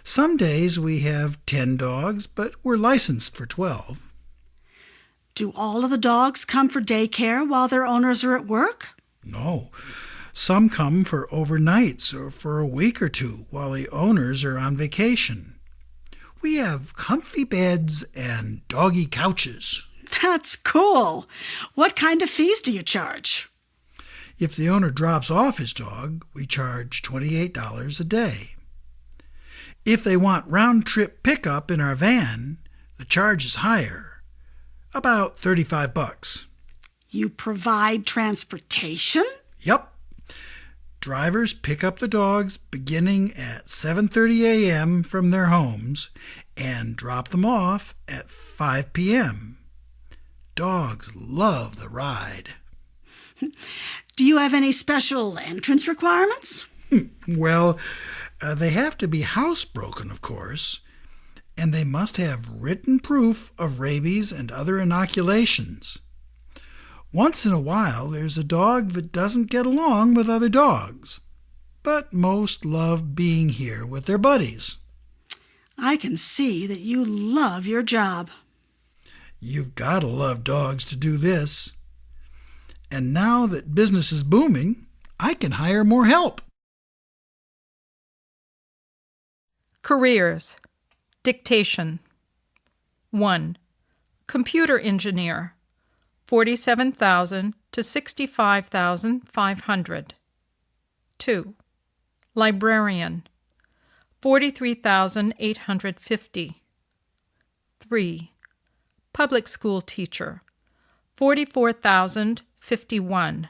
Some days we have 10 dogs, but we're licensed for 12. Do all of the dogs come for daycare while their owners are at work? No. Some come for overnights or for a week or two while the owners are on vacation. We have comfy beds and doggy couches. That's cool. What kind of fees do you charge? If the owner drops off his dog, we charge $28 a day. If they want round-trip pickup in our van, the charge is higher, about $35. You provide transportation? Yep. Drivers pick up the dogs beginning at 7:30 a.m. from their homes and drop them off at 5 p.m. Dogs love the ride. Do you have any special entrance requirements? Well, they have to be housebroken, of course, and they must have written proof of rabies and other inoculations. Once in a while, there's a dog that doesn't get along with other dogs, but most love being here with their buddies. I can see that you love your job. You've got to love dogs to do this. And now that business is booming, I can hire more help. Careers. Dictation. 1. Computer engineer, 47,000 to 65,500. 2. Librarian, 43,850. 3. Public school teacher, 44,051.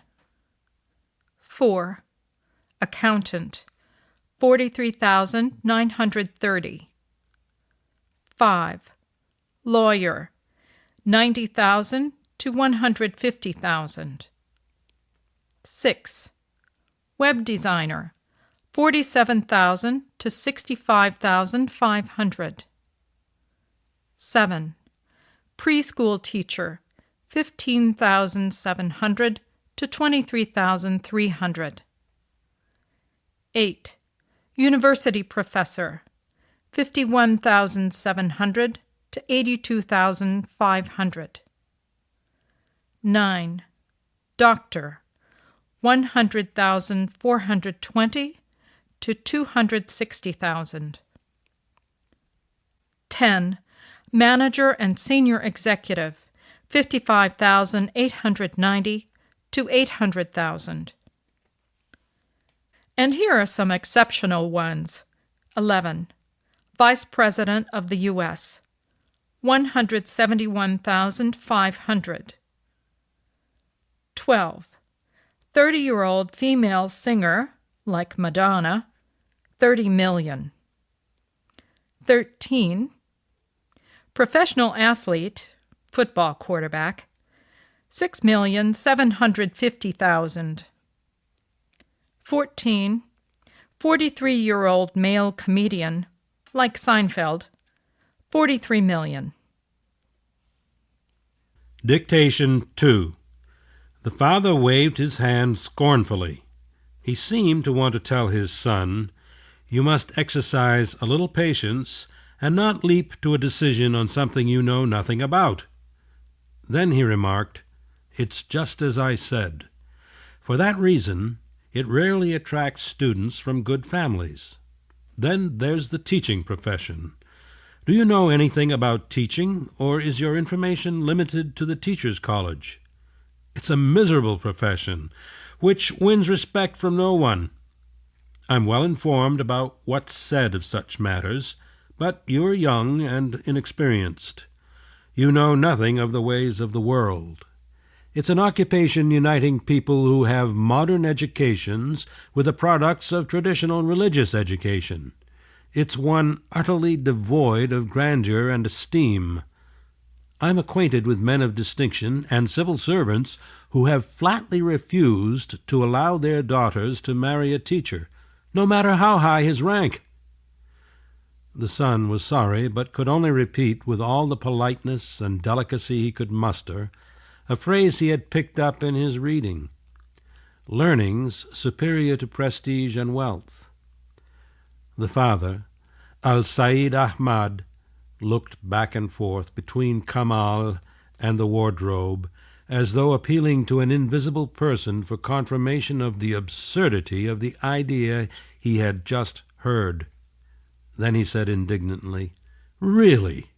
4. Accountant, 43,930. 5. Lawyer, 90,000 to 150,000. 6. Web designer, 47,000 to 65,500. 7. Preschool teacher, 15,700 to 23,300. 8. University professor, 51,700 to 82,500. 9. Doctor, 100,420 to 260,000. 10. Manager and senior executive, 55,890 to 800,000. And here are some exceptional ones. 11. Vice President of the U.S., 171,500. 12. 30-year-old female singer, like Madonna, 30 million. 13. Professional athlete, football quarterback, 6,750,000. 14. 43-year-old male comedian, like Seinfeld, 43 million. Dictation 2. The father waved his hand scornfully. He seemed to want to tell his son, "You must exercise a little patience and not leap to a decision on something you know nothing about." Then he remarked, "It's just as I said. For that reason, it rarely attracts students from good families. Then there's the teaching profession. Do you know anything about teaching, or is your information limited to the teacher's college? It's a miserable profession, which wins respect from no one. I'm well informed about what's said of such matters, But you're young and inexperienced. You know nothing of the ways of the world. It's an occupation uniting people who have modern educations with the products of traditional religious education. It's one utterly devoid of grandeur and esteem. I'm acquainted with men of distinction and civil servants who have flatly refused to allow their daughters to marry a teacher, no matter how high his rank. The son was sorry, but could only repeat with all the politeness and delicacy he could muster a phrase he had picked up in his reading: learning's superior to prestige and wealth. The father, Al-Said Ahmad, looked back and forth between Kamal and the wardrobe, as though appealing to an invisible person for confirmation of the absurdity of the idea he had just heard. Then he said indignantly, "Really?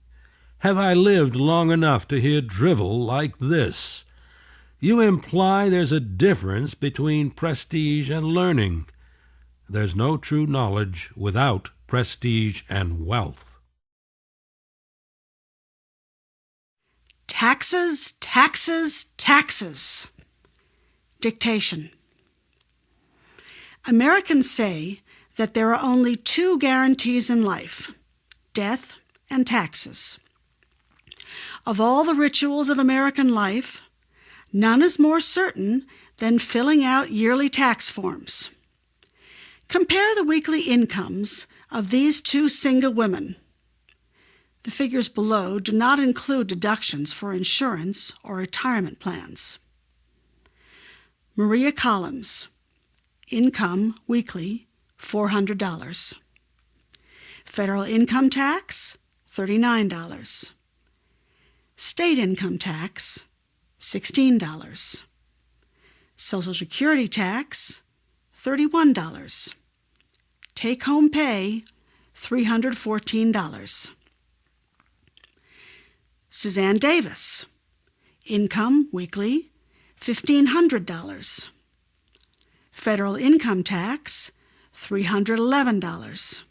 Have I lived long enough to hear drivel like this? You imply there's a difference between prestige and learning. There's no true knowledge without prestige and wealth." Taxes, taxes, taxes. Dictation. Americans say that there are only two guarantees in life: death and taxes. Of all the rituals of American life, none is more certain than filling out yearly tax forms. Compare the weekly incomes of these two single women. The figures below do not include deductions for insurance or retirement plans. Maria Collins, income weekly, $400. Federal income tax, $39. State income tax, $16. Social Security tax, $31. Take-home pay, $314. Suzanne Davis, income weekly, $1,500. Federal income tax, $311.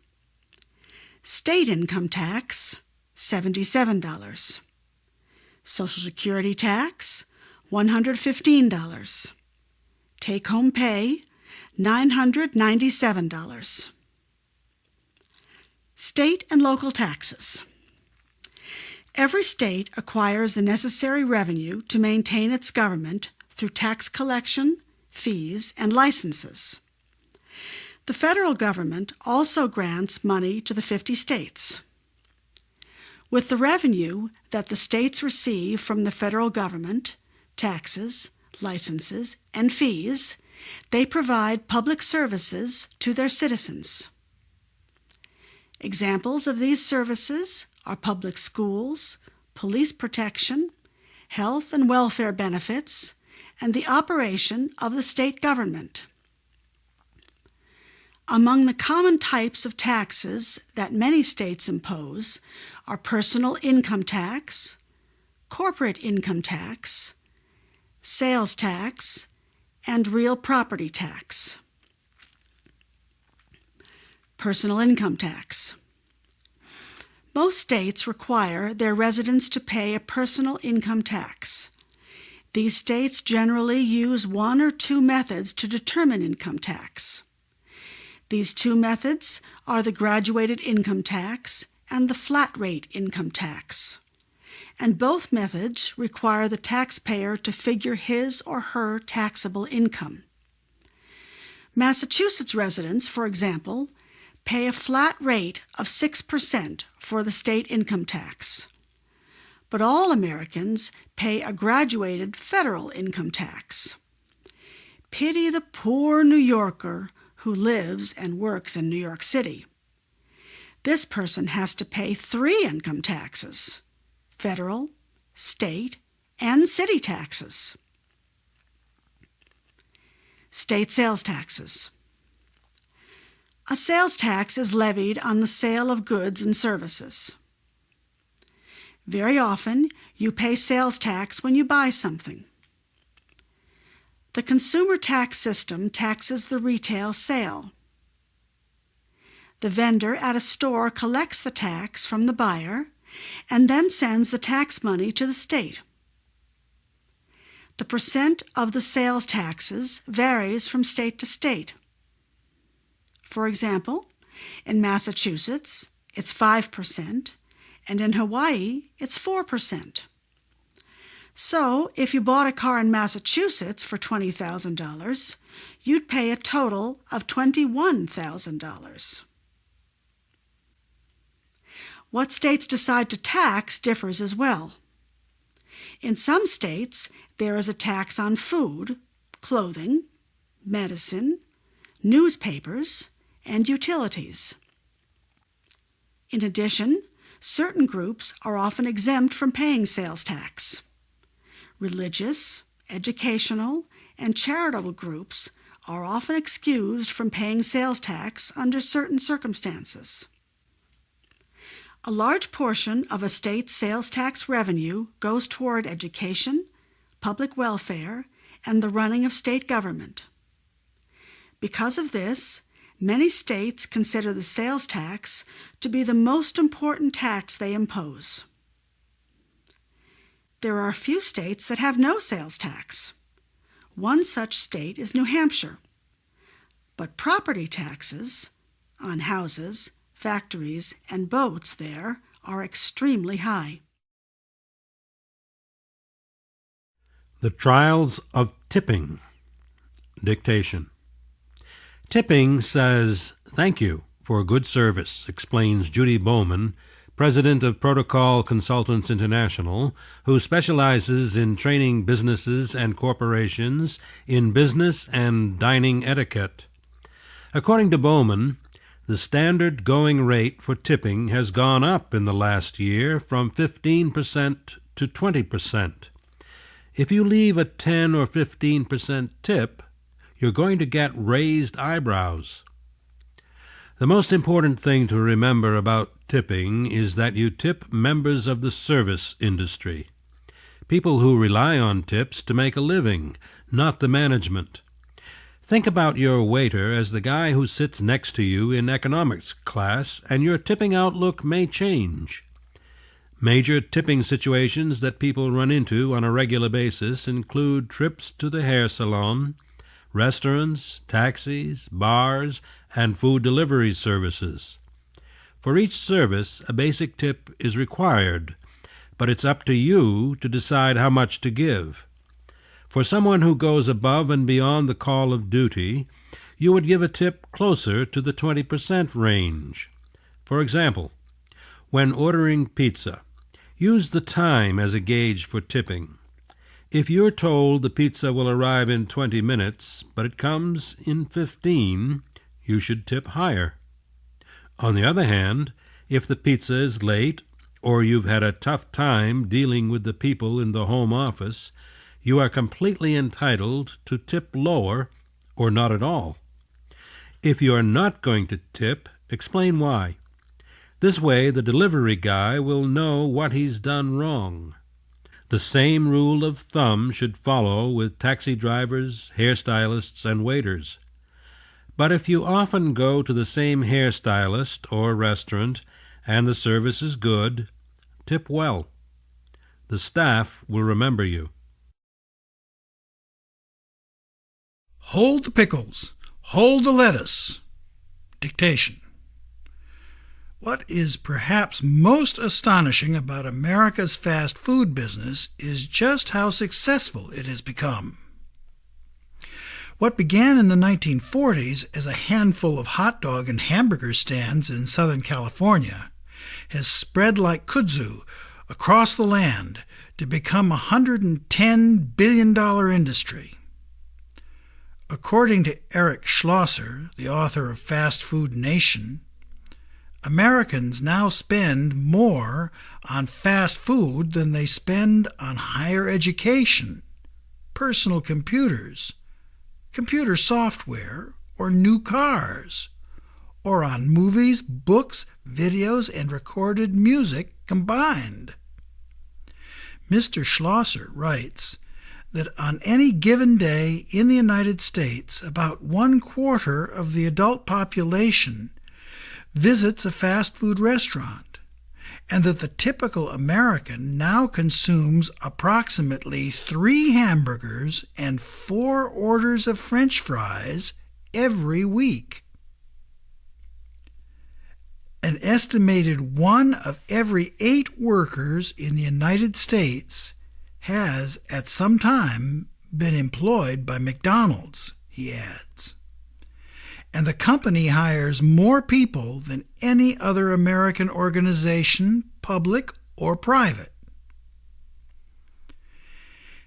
State income tax, $77. Social Security tax, $115. Take-home pay, $997. State and local taxes. Every state acquires the necessary revenue to maintain its government through tax collection, fees, and licenses. The federal government also grants money to the 50 states. With the revenue that the states receive from the federal government, taxes, licenses, and fees, they provide public services to their citizens. Examples of these services are public schools, police protection, health and welfare benefits, and the operation of the state government. Among the common types of taxes that many states impose are personal income tax, corporate income tax, sales tax, and real property tax. Personal income tax. Most states require their residents to pay a personal income tax. These states generally use one or two methods to determine income tax. These two methods are the graduated income tax and the flat rate income tax. And both methods require the taxpayer to figure his or her taxable income. Massachusetts residents, for example, pay a flat rate of 6% for the state income tax. But all Americans pay a graduated federal income tax. Pity the poor New Yorker who lives and works in New York City. This person has to pay 3 income taxes: federal, state, and city taxes. State sales taxes. A sales tax is levied on the sale of goods and services. Very often, you pay sales tax when you buy something. The consumer tax system taxes the retail sale. The vendor at a store collects the tax from the buyer and then sends the tax money to the state. The percent of the sales taxes varies from state to state. For example, in Massachusetts, it's 5%, and in Hawaii, it's 4%. So, if you bought a car in Massachusetts for $20,000, you'd pay a total of $21,000. What states decide to tax differs as well. In some states, there is a tax on food, clothing, medicine, newspapers, and utilities. In addition, certain groups are often exempt from paying sales tax. Religious, educational, and charitable groups are often excused from paying sales tax under certain circumstances. A large portion of a state's sales tax revenue goes toward education, public welfare, and the running of state government. Because of this, many states consider the sales tax to be the most important tax they impose. There are a few states that have no sales tax. One such state is New Hampshire. But property taxes on houses, factories, and boats there are extremely high. The Trials of Tipping. Dictation. Tipping says, "Thank you for a good service," explains Judy Bowman, president of Protocol Consultants International, who specializes in training businesses and corporations in business and dining etiquette. According to Bowman, the standard going rate for tipping has gone up in the last year from 15% to 20%. If you leave a 10 or 15% tip, you're going to get raised eyebrows. The most important thing to remember about tipping is that you tip members of the service industry, people who rely on tips to make a living, not the management. Think about your waiter as the guy who sits next to you in economics class, and your tipping outlook may change. Major tipping situations that people run into on a regular basis include trips to the hair salon, restaurants, taxis, bars, and food delivery services. For each service, a basic tip is required, but it's up to you to decide how much to give. For someone who goes above and beyond the call of duty, you would give a tip closer to the 20% range. For example, when ordering pizza, use the time as a gauge for tipping. If you're told the pizza will arrive in 20 minutes, but it comes in 15, you should tip higher. On the other hand, if the pizza is late or you've had a tough time dealing with the people in the home office, you are completely entitled to tip lower or not at all. If you are not going to tip, explain why. This way, the delivery guy will know what he's done wrong. The same rule of thumb should follow with taxi drivers, hairstylists, and waiters. But if you often go to the same hairstylist or restaurant and the service is good, tip well. The staff will remember you. Hold the pickles. Hold the lettuce. Dictation. What is perhaps most astonishing about America's fast food business is just how successful it has become. What began in the 1940s as a handful of hot dog and hamburger stands in Southern California has spread like kudzu across the land to become a $110 billion industry. According to Eric Schlosser, the author of Fast Food Nation, Americans now spend more on fast food than they spend on higher education, personal computers, computer software, or new cars, or on movies, books, videos, and recorded music combined. Mr. Schlosser writes that on any given day in the United States, about 1/4 of the adult population visits a fast food restaurant, and that the typical American now consumes approximately 3 hamburgers and 4 orders of French fries every week. An estimated 1 of every 8 workers in the United States has at some time been employed by McDonald's, he adds. And the company hires more people than any other American organization, public or private.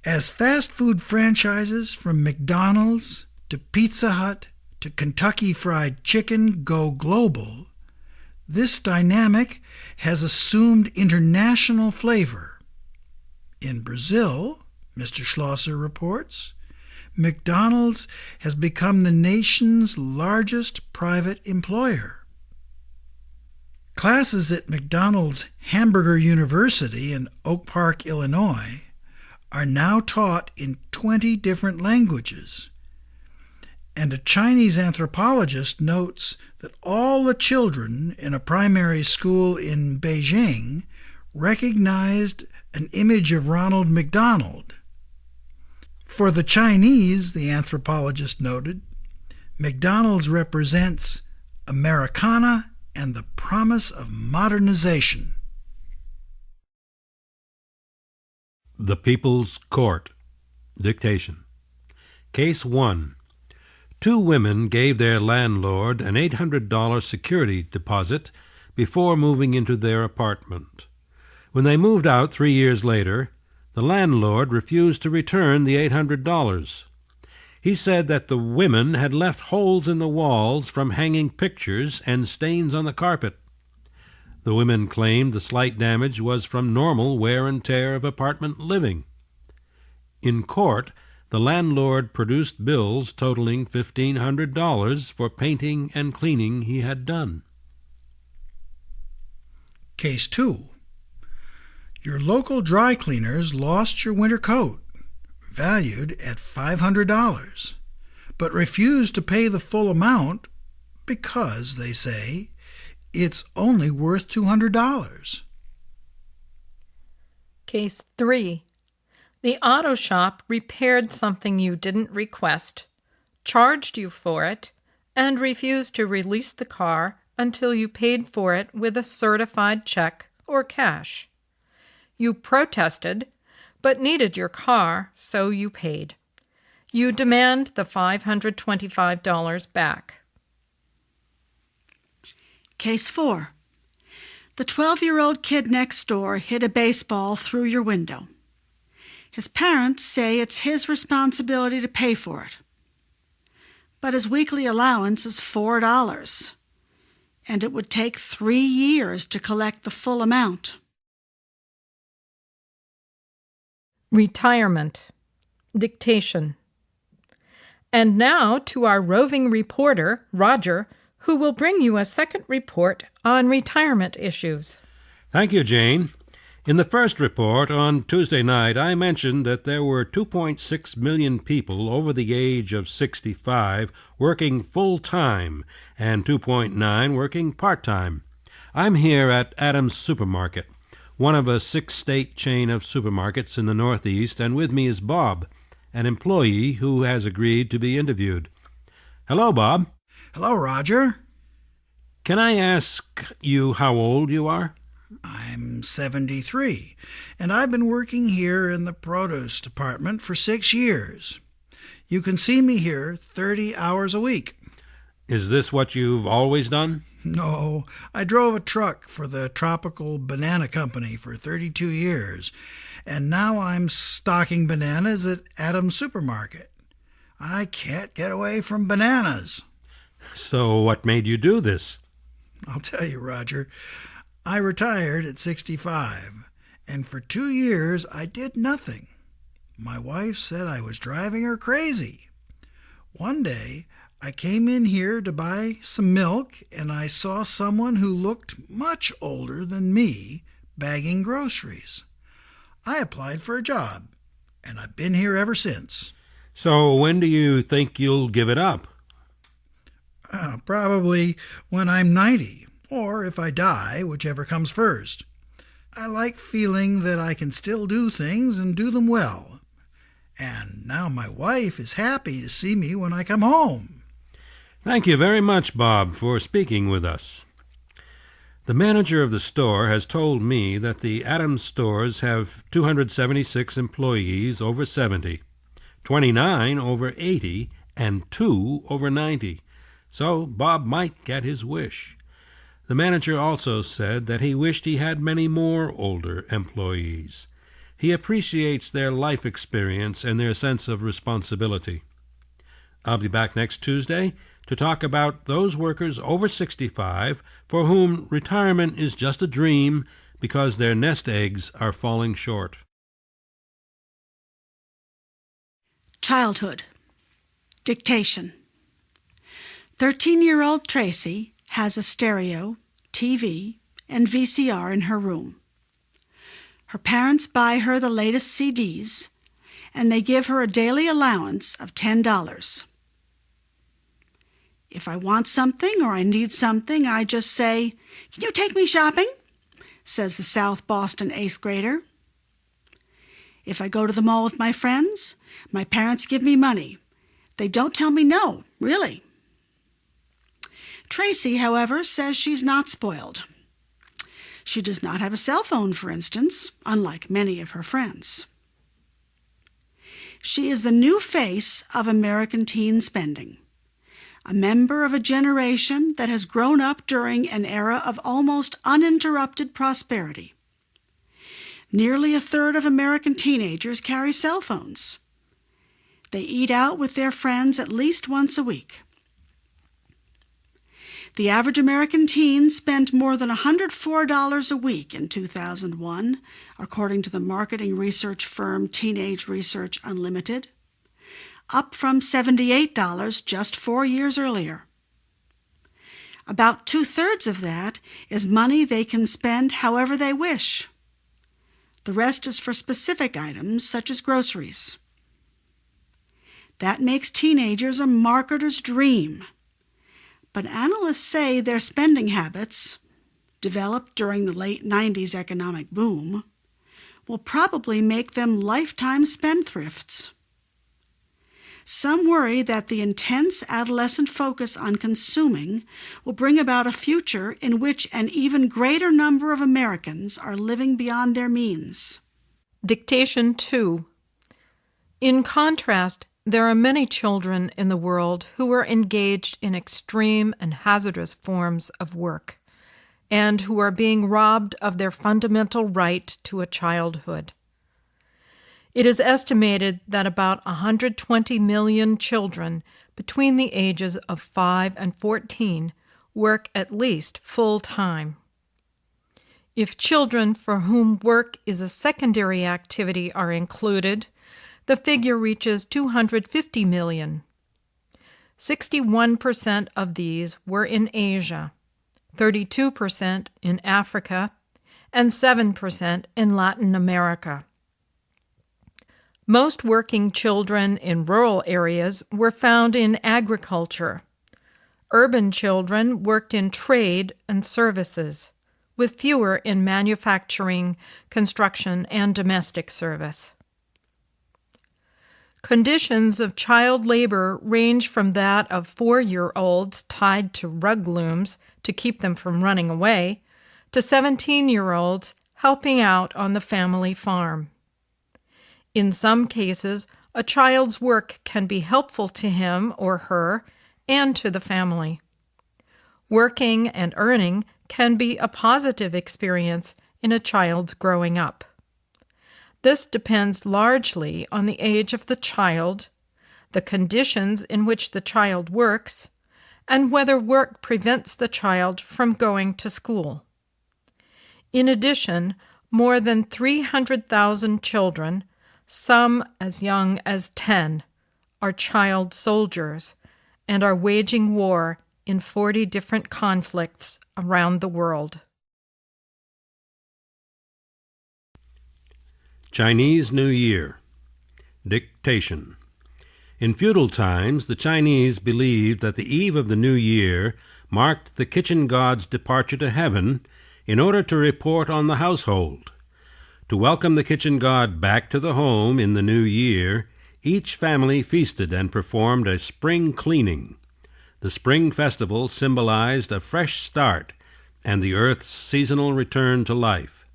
As fast food franchises from McDonald's to Pizza Hut to Kentucky Fried Chicken go global, this dynamic has assumed international flavor. In Brazil, Mr. Schlosser reports, McDonald's has become the nation's largest private employer. Classes at McDonald's Hamburger University in Oak Park, Illinois, are now taught in 20 different languages. And a Chinese anthropologist notes that all the children in a primary school in Beijing recognized an image of Ronald McDonald. For the Chinese, the anthropologist noted, McDonald's represents Americana and the promise of modernization. The People's Court. Dictation. Case 1. 2 women gave their landlord an $800 security deposit before moving into their apartment. When they moved out 3 years later, the landlord refused to return the $800. He said that the women had left holes in the walls from hanging pictures and stains on the carpet. The women claimed the slight damage was from normal wear and tear of apartment living. In court, the landlord produced bills totaling $1,500 for painting and cleaning he had done. Case 2. Your local dry cleaners lost your winter coat, valued at $500, but refused to pay the full amount because, they say, it's only worth $200. Case 3. The auto shop repaired something you didn't request, charged you for it, and refused to release the car until you paid for it with a certified check or cash. You protested, but needed your car, so you paid. You demand the $525 back. Case 4. The 12-year-old kid next door hit a baseball through your window. His parents say it's his responsibility to pay for it. But his weekly allowance is $4, and it would take 3 years to collect the full amount. Retirement. Dictation. And now to our roving reporter, Roger, who will bring you a second report on retirement issues. Thank you, Jane. In the first report on Tuesday night, I mentioned that there were 2.6 million people over the age of 65 working full-time and 2.9 working part-time. I'm here at Adams Supermarket, one of a 6-state chain of supermarkets in the Northeast, and with me is Bob, an employee who has agreed to be interviewed. Hello, Bob. Hello, Roger. Can I ask you how old you are? I'm 73, and I've been working here in the produce department for 6 years. You can see me here 30 hours a week. Is this what you've always done? No, I drove a truck for the Tropical Banana Company for 32 years, and now I'm stocking bananas at Adams Supermarket. I can't get away from bananas. So what made you do this? I'll tell you, Roger. I retired at 65, and for 2 years I did nothing. My wife said I was driving her crazy. One day I came in here to buy some milk, and I saw someone who looked much older than me bagging groceries. I applied for a job, and I've been here ever since. So when do you think you'll give it up? Probably when I'm 90 or if I die, whichever comes first. I like feeling that I can still do things and do them well. And now my wife is happy to see me when I come home. Thank you very much, Bob, for speaking with us. The manager of the store has told me that the Adams stores have 276 employees over 70, 29 over 80, and 2 over 90. So Bob might get his wish. The manager also said that he wished he had many more older employees. He appreciates their life experience and their sense of responsibility. I'll be back next Tuesday to talk about those workers over 65 for whom retirement is just a dream because their nest eggs are falling short. Childhood. Dictation. 13-year-old Tracy has a stereo, TV, and VCR in her room. Her parents buy her the latest CDs, and they give her a daily allowance of $10. If I want something or I need something, I just say, "Can you take me shopping?" says the South Boston 8th grader. If I go to the mall with my friends, my parents give me money. They don't tell me no, really. Tracy, however, says she's not spoiled. She does not have a cell phone, for instance, unlike many of her friends. She is the new face of American teen spending, a member of a generation that has grown up during an era of almost uninterrupted prosperity. Nearly a third of American teenagers carry cell phones. They eat out with their friends at least once a week. The average American teen spent more than $104 a week in 2001, according to the marketing research firm Teenage Research Unlimited, up from $78 just 4 years earlier. About 2/3 of that is money they can spend however they wish. The rest is for specific items such as groceries. That makes teenagers a marketer's dream. But analysts say their spending habits, developed during the late 90s economic boom, will probably make them lifetime spendthrifts. Some worry that the intense adolescent focus on consuming will bring about a future in which an even greater number of Americans are living beyond their means. Dictation 2. In contrast, there are many children in the world who are engaged in extreme and hazardous forms of work, and who are being robbed of their fundamental right to a childhood. It is estimated that about 120 million children between the ages of 5 and 14 work at least full-time. If children for whom work is a secondary activity are included, the figure reaches 250 million. 61% of these were in Asia, 32% in Africa, and 7% in Latin America. Most working children in rural areas were found in agriculture. Urban children worked in trade and services, with fewer in manufacturing, construction, and domestic service. Conditions of child labor range from that of 4-year-olds tied to rug looms to keep them from running away, to 17-year-olds helping out on the family farm. In some cases, a child's work can be helpful to him or her and to the family. Working and earning can be a positive experience in a child's growing up. This depends largely on the age of the child, the conditions in which the child works, and whether work prevents the child from going to school. In addition, more than 300,000 children, some as young as 10, are child soldiers and are waging war in 40 different conflicts around the world. Chinese New Year. Dictation. In feudal times, the Chinese believed that the eve of the new year marked the kitchen god's departure to heaven in order to report on the household. To welcome the kitchen god back to the home in the new year, each family feasted and performed a spring cleaning. The spring festival symbolized a fresh start and the earth's seasonal return to life.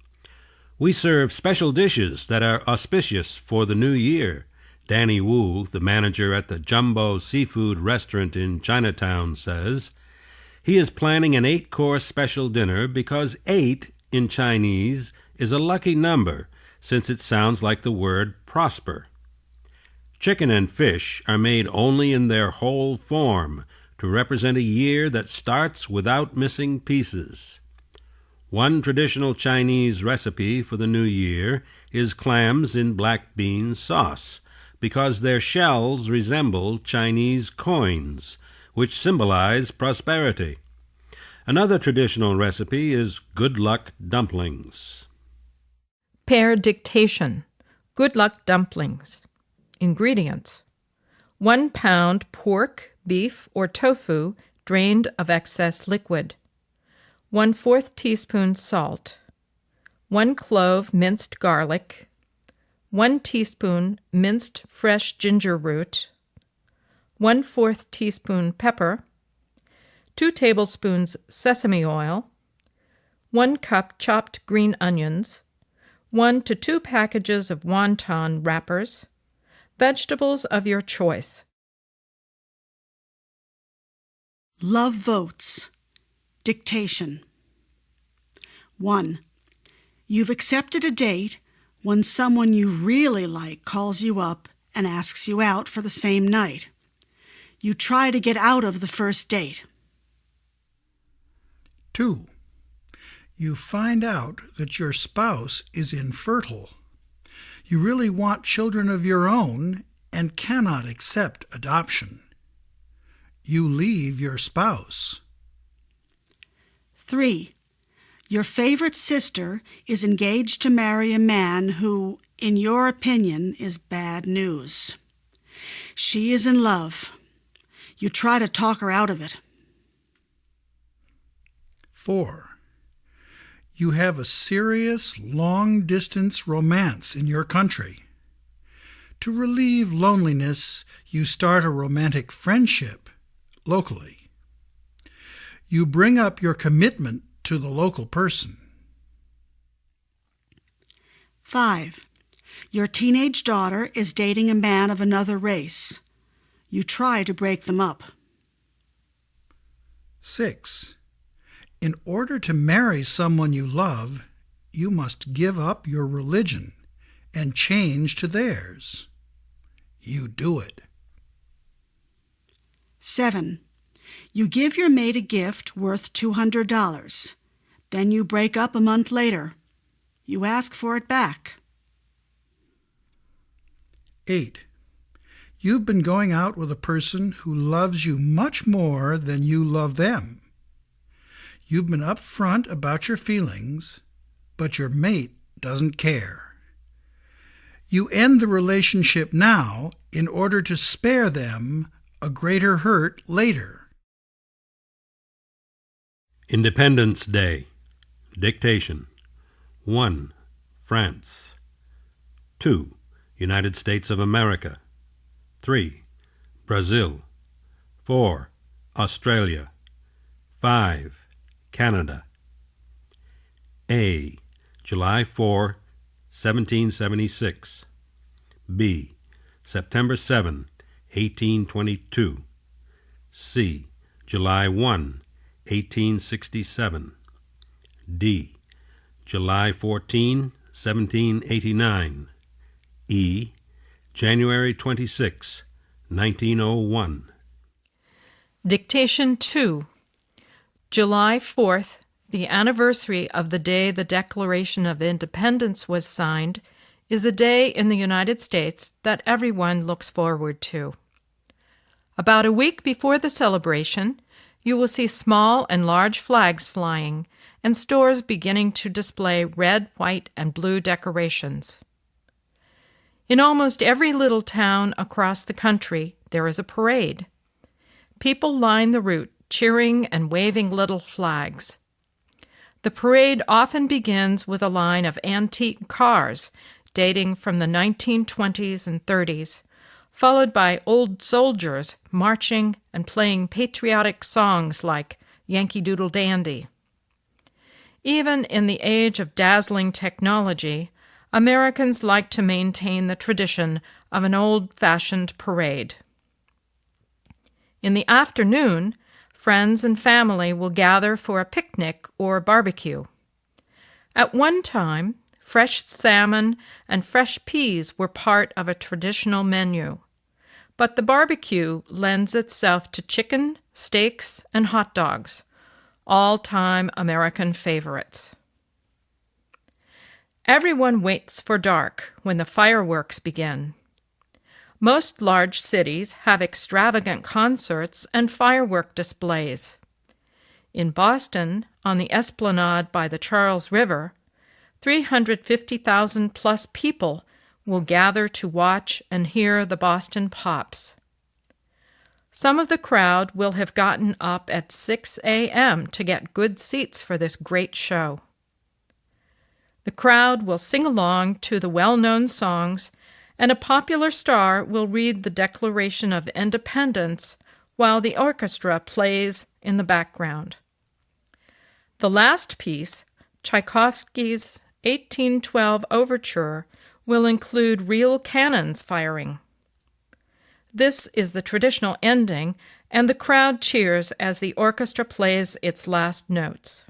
We serve special dishes that are auspicious for the new year. Danny Wu, the manager at the Jumbo Seafood Restaurant in Chinatown, says he is planning an 8-course special dinner because 8 in Chinese is a lucky number, since it sounds like the word prosper. Chicken and fish are made only in their whole form to represent a year that starts without missing pieces. One traditional Chinese recipe for the new year is clams in black bean sauce, because their shells resemble Chinese coins, which symbolize prosperity. Another traditional recipe is good luck dumplings. Pair dictation. Good luck dumplings. Ingredients: 1 pound pork, beef, or tofu drained of excess liquid. 1/4 teaspoon salt. 1 clove minced garlic. 1 teaspoon minced fresh ginger root. 1/4 teaspoon pepper. 2 tablespoons sesame oil. 1 cup chopped green onions. 1 to 2 packages of wonton wrappers. Vegetables of your choice. Love votes. Dictation. 1. You've accepted a date when someone you really like calls you up and asks you out for the same night. You try to get out of the first date. 2. You find out that your spouse is infertile. You really want children of your own and cannot accept adoption. You leave your spouse. 3. Your favorite sister is engaged to marry a man who, in your opinion, is bad news. She is in love. You try to talk her out of it. 4. You have a serious, long-distance romance in your country. To relieve loneliness, you start a romantic friendship locally. You bring up your commitment to the local person. 5. Your teenage daughter is dating a man of another race. You try to break them up. 6. In order to marry someone you love, you must give up your religion and change to theirs. You do it. 7. You give your mate a gift worth $200. Then you break up a month later. You ask for it back. 8. You've been going out with a person who loves you much more than you love them. You've been upfront about your feelings, but your mate doesn't care. You end the relationship now in order to spare them a greater hurt later. Independence Day. Dictation. 1. France. 2. United States of America. 3. Brazil. 4. Australia. 5. Canada. A. July 4, 1776. B. September 7, 1822. C. July 1, 1867. D. July 14, 1789. E. January 26, 1901. Dictation 2. July 4th, the anniversary of the day the Declaration of Independence was signed, is a day in the United States that everyone looks forward to. About a week before the celebration, you will see small and large flags flying and stores beginning to display red, white, and blue decorations. In almost every little town across the country, there is a parade. People line the route, cheering and waving little flags. The parade often begins with a line of antique cars dating from the 1920s and 30s, followed by old soldiers marching and playing patriotic songs like Yankee Doodle Dandy. Even in the age of dazzling technology, Americans like to maintain the tradition of an old-fashioned parade. In the afternoon, friends and family will gather for a picnic or barbecue. At one time, fresh salmon and fresh peas were part of a traditional menu, but the barbecue lends itself to chicken, steaks, and hot dogs, all-time American favorites. Everyone waits for dark when the fireworks begin. Most large cities have extravagant concerts and firework displays. In Boston, on the Esplanade by the Charles River, 350,000 plus people will gather to watch and hear the Boston Pops. Some of the crowd will have gotten up at 6 a.m. to get good seats for this great show. The crowd will sing along to the well-known songs, and a popular star will read the Declaration of Independence while the orchestra plays in the background. The last piece, Tchaikovsky's 1812 Overture, will include real cannons firing. This is the traditional ending, and the crowd cheers as the orchestra plays its last notes.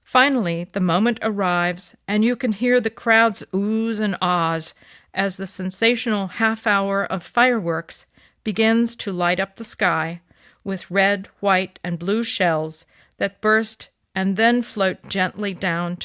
Finally, the moment arrives, and you can hear the crowd's oohs and ahs as the sensational half-hour of fireworks begins to light up the sky with red, white, and blue shells that burst and then float gently down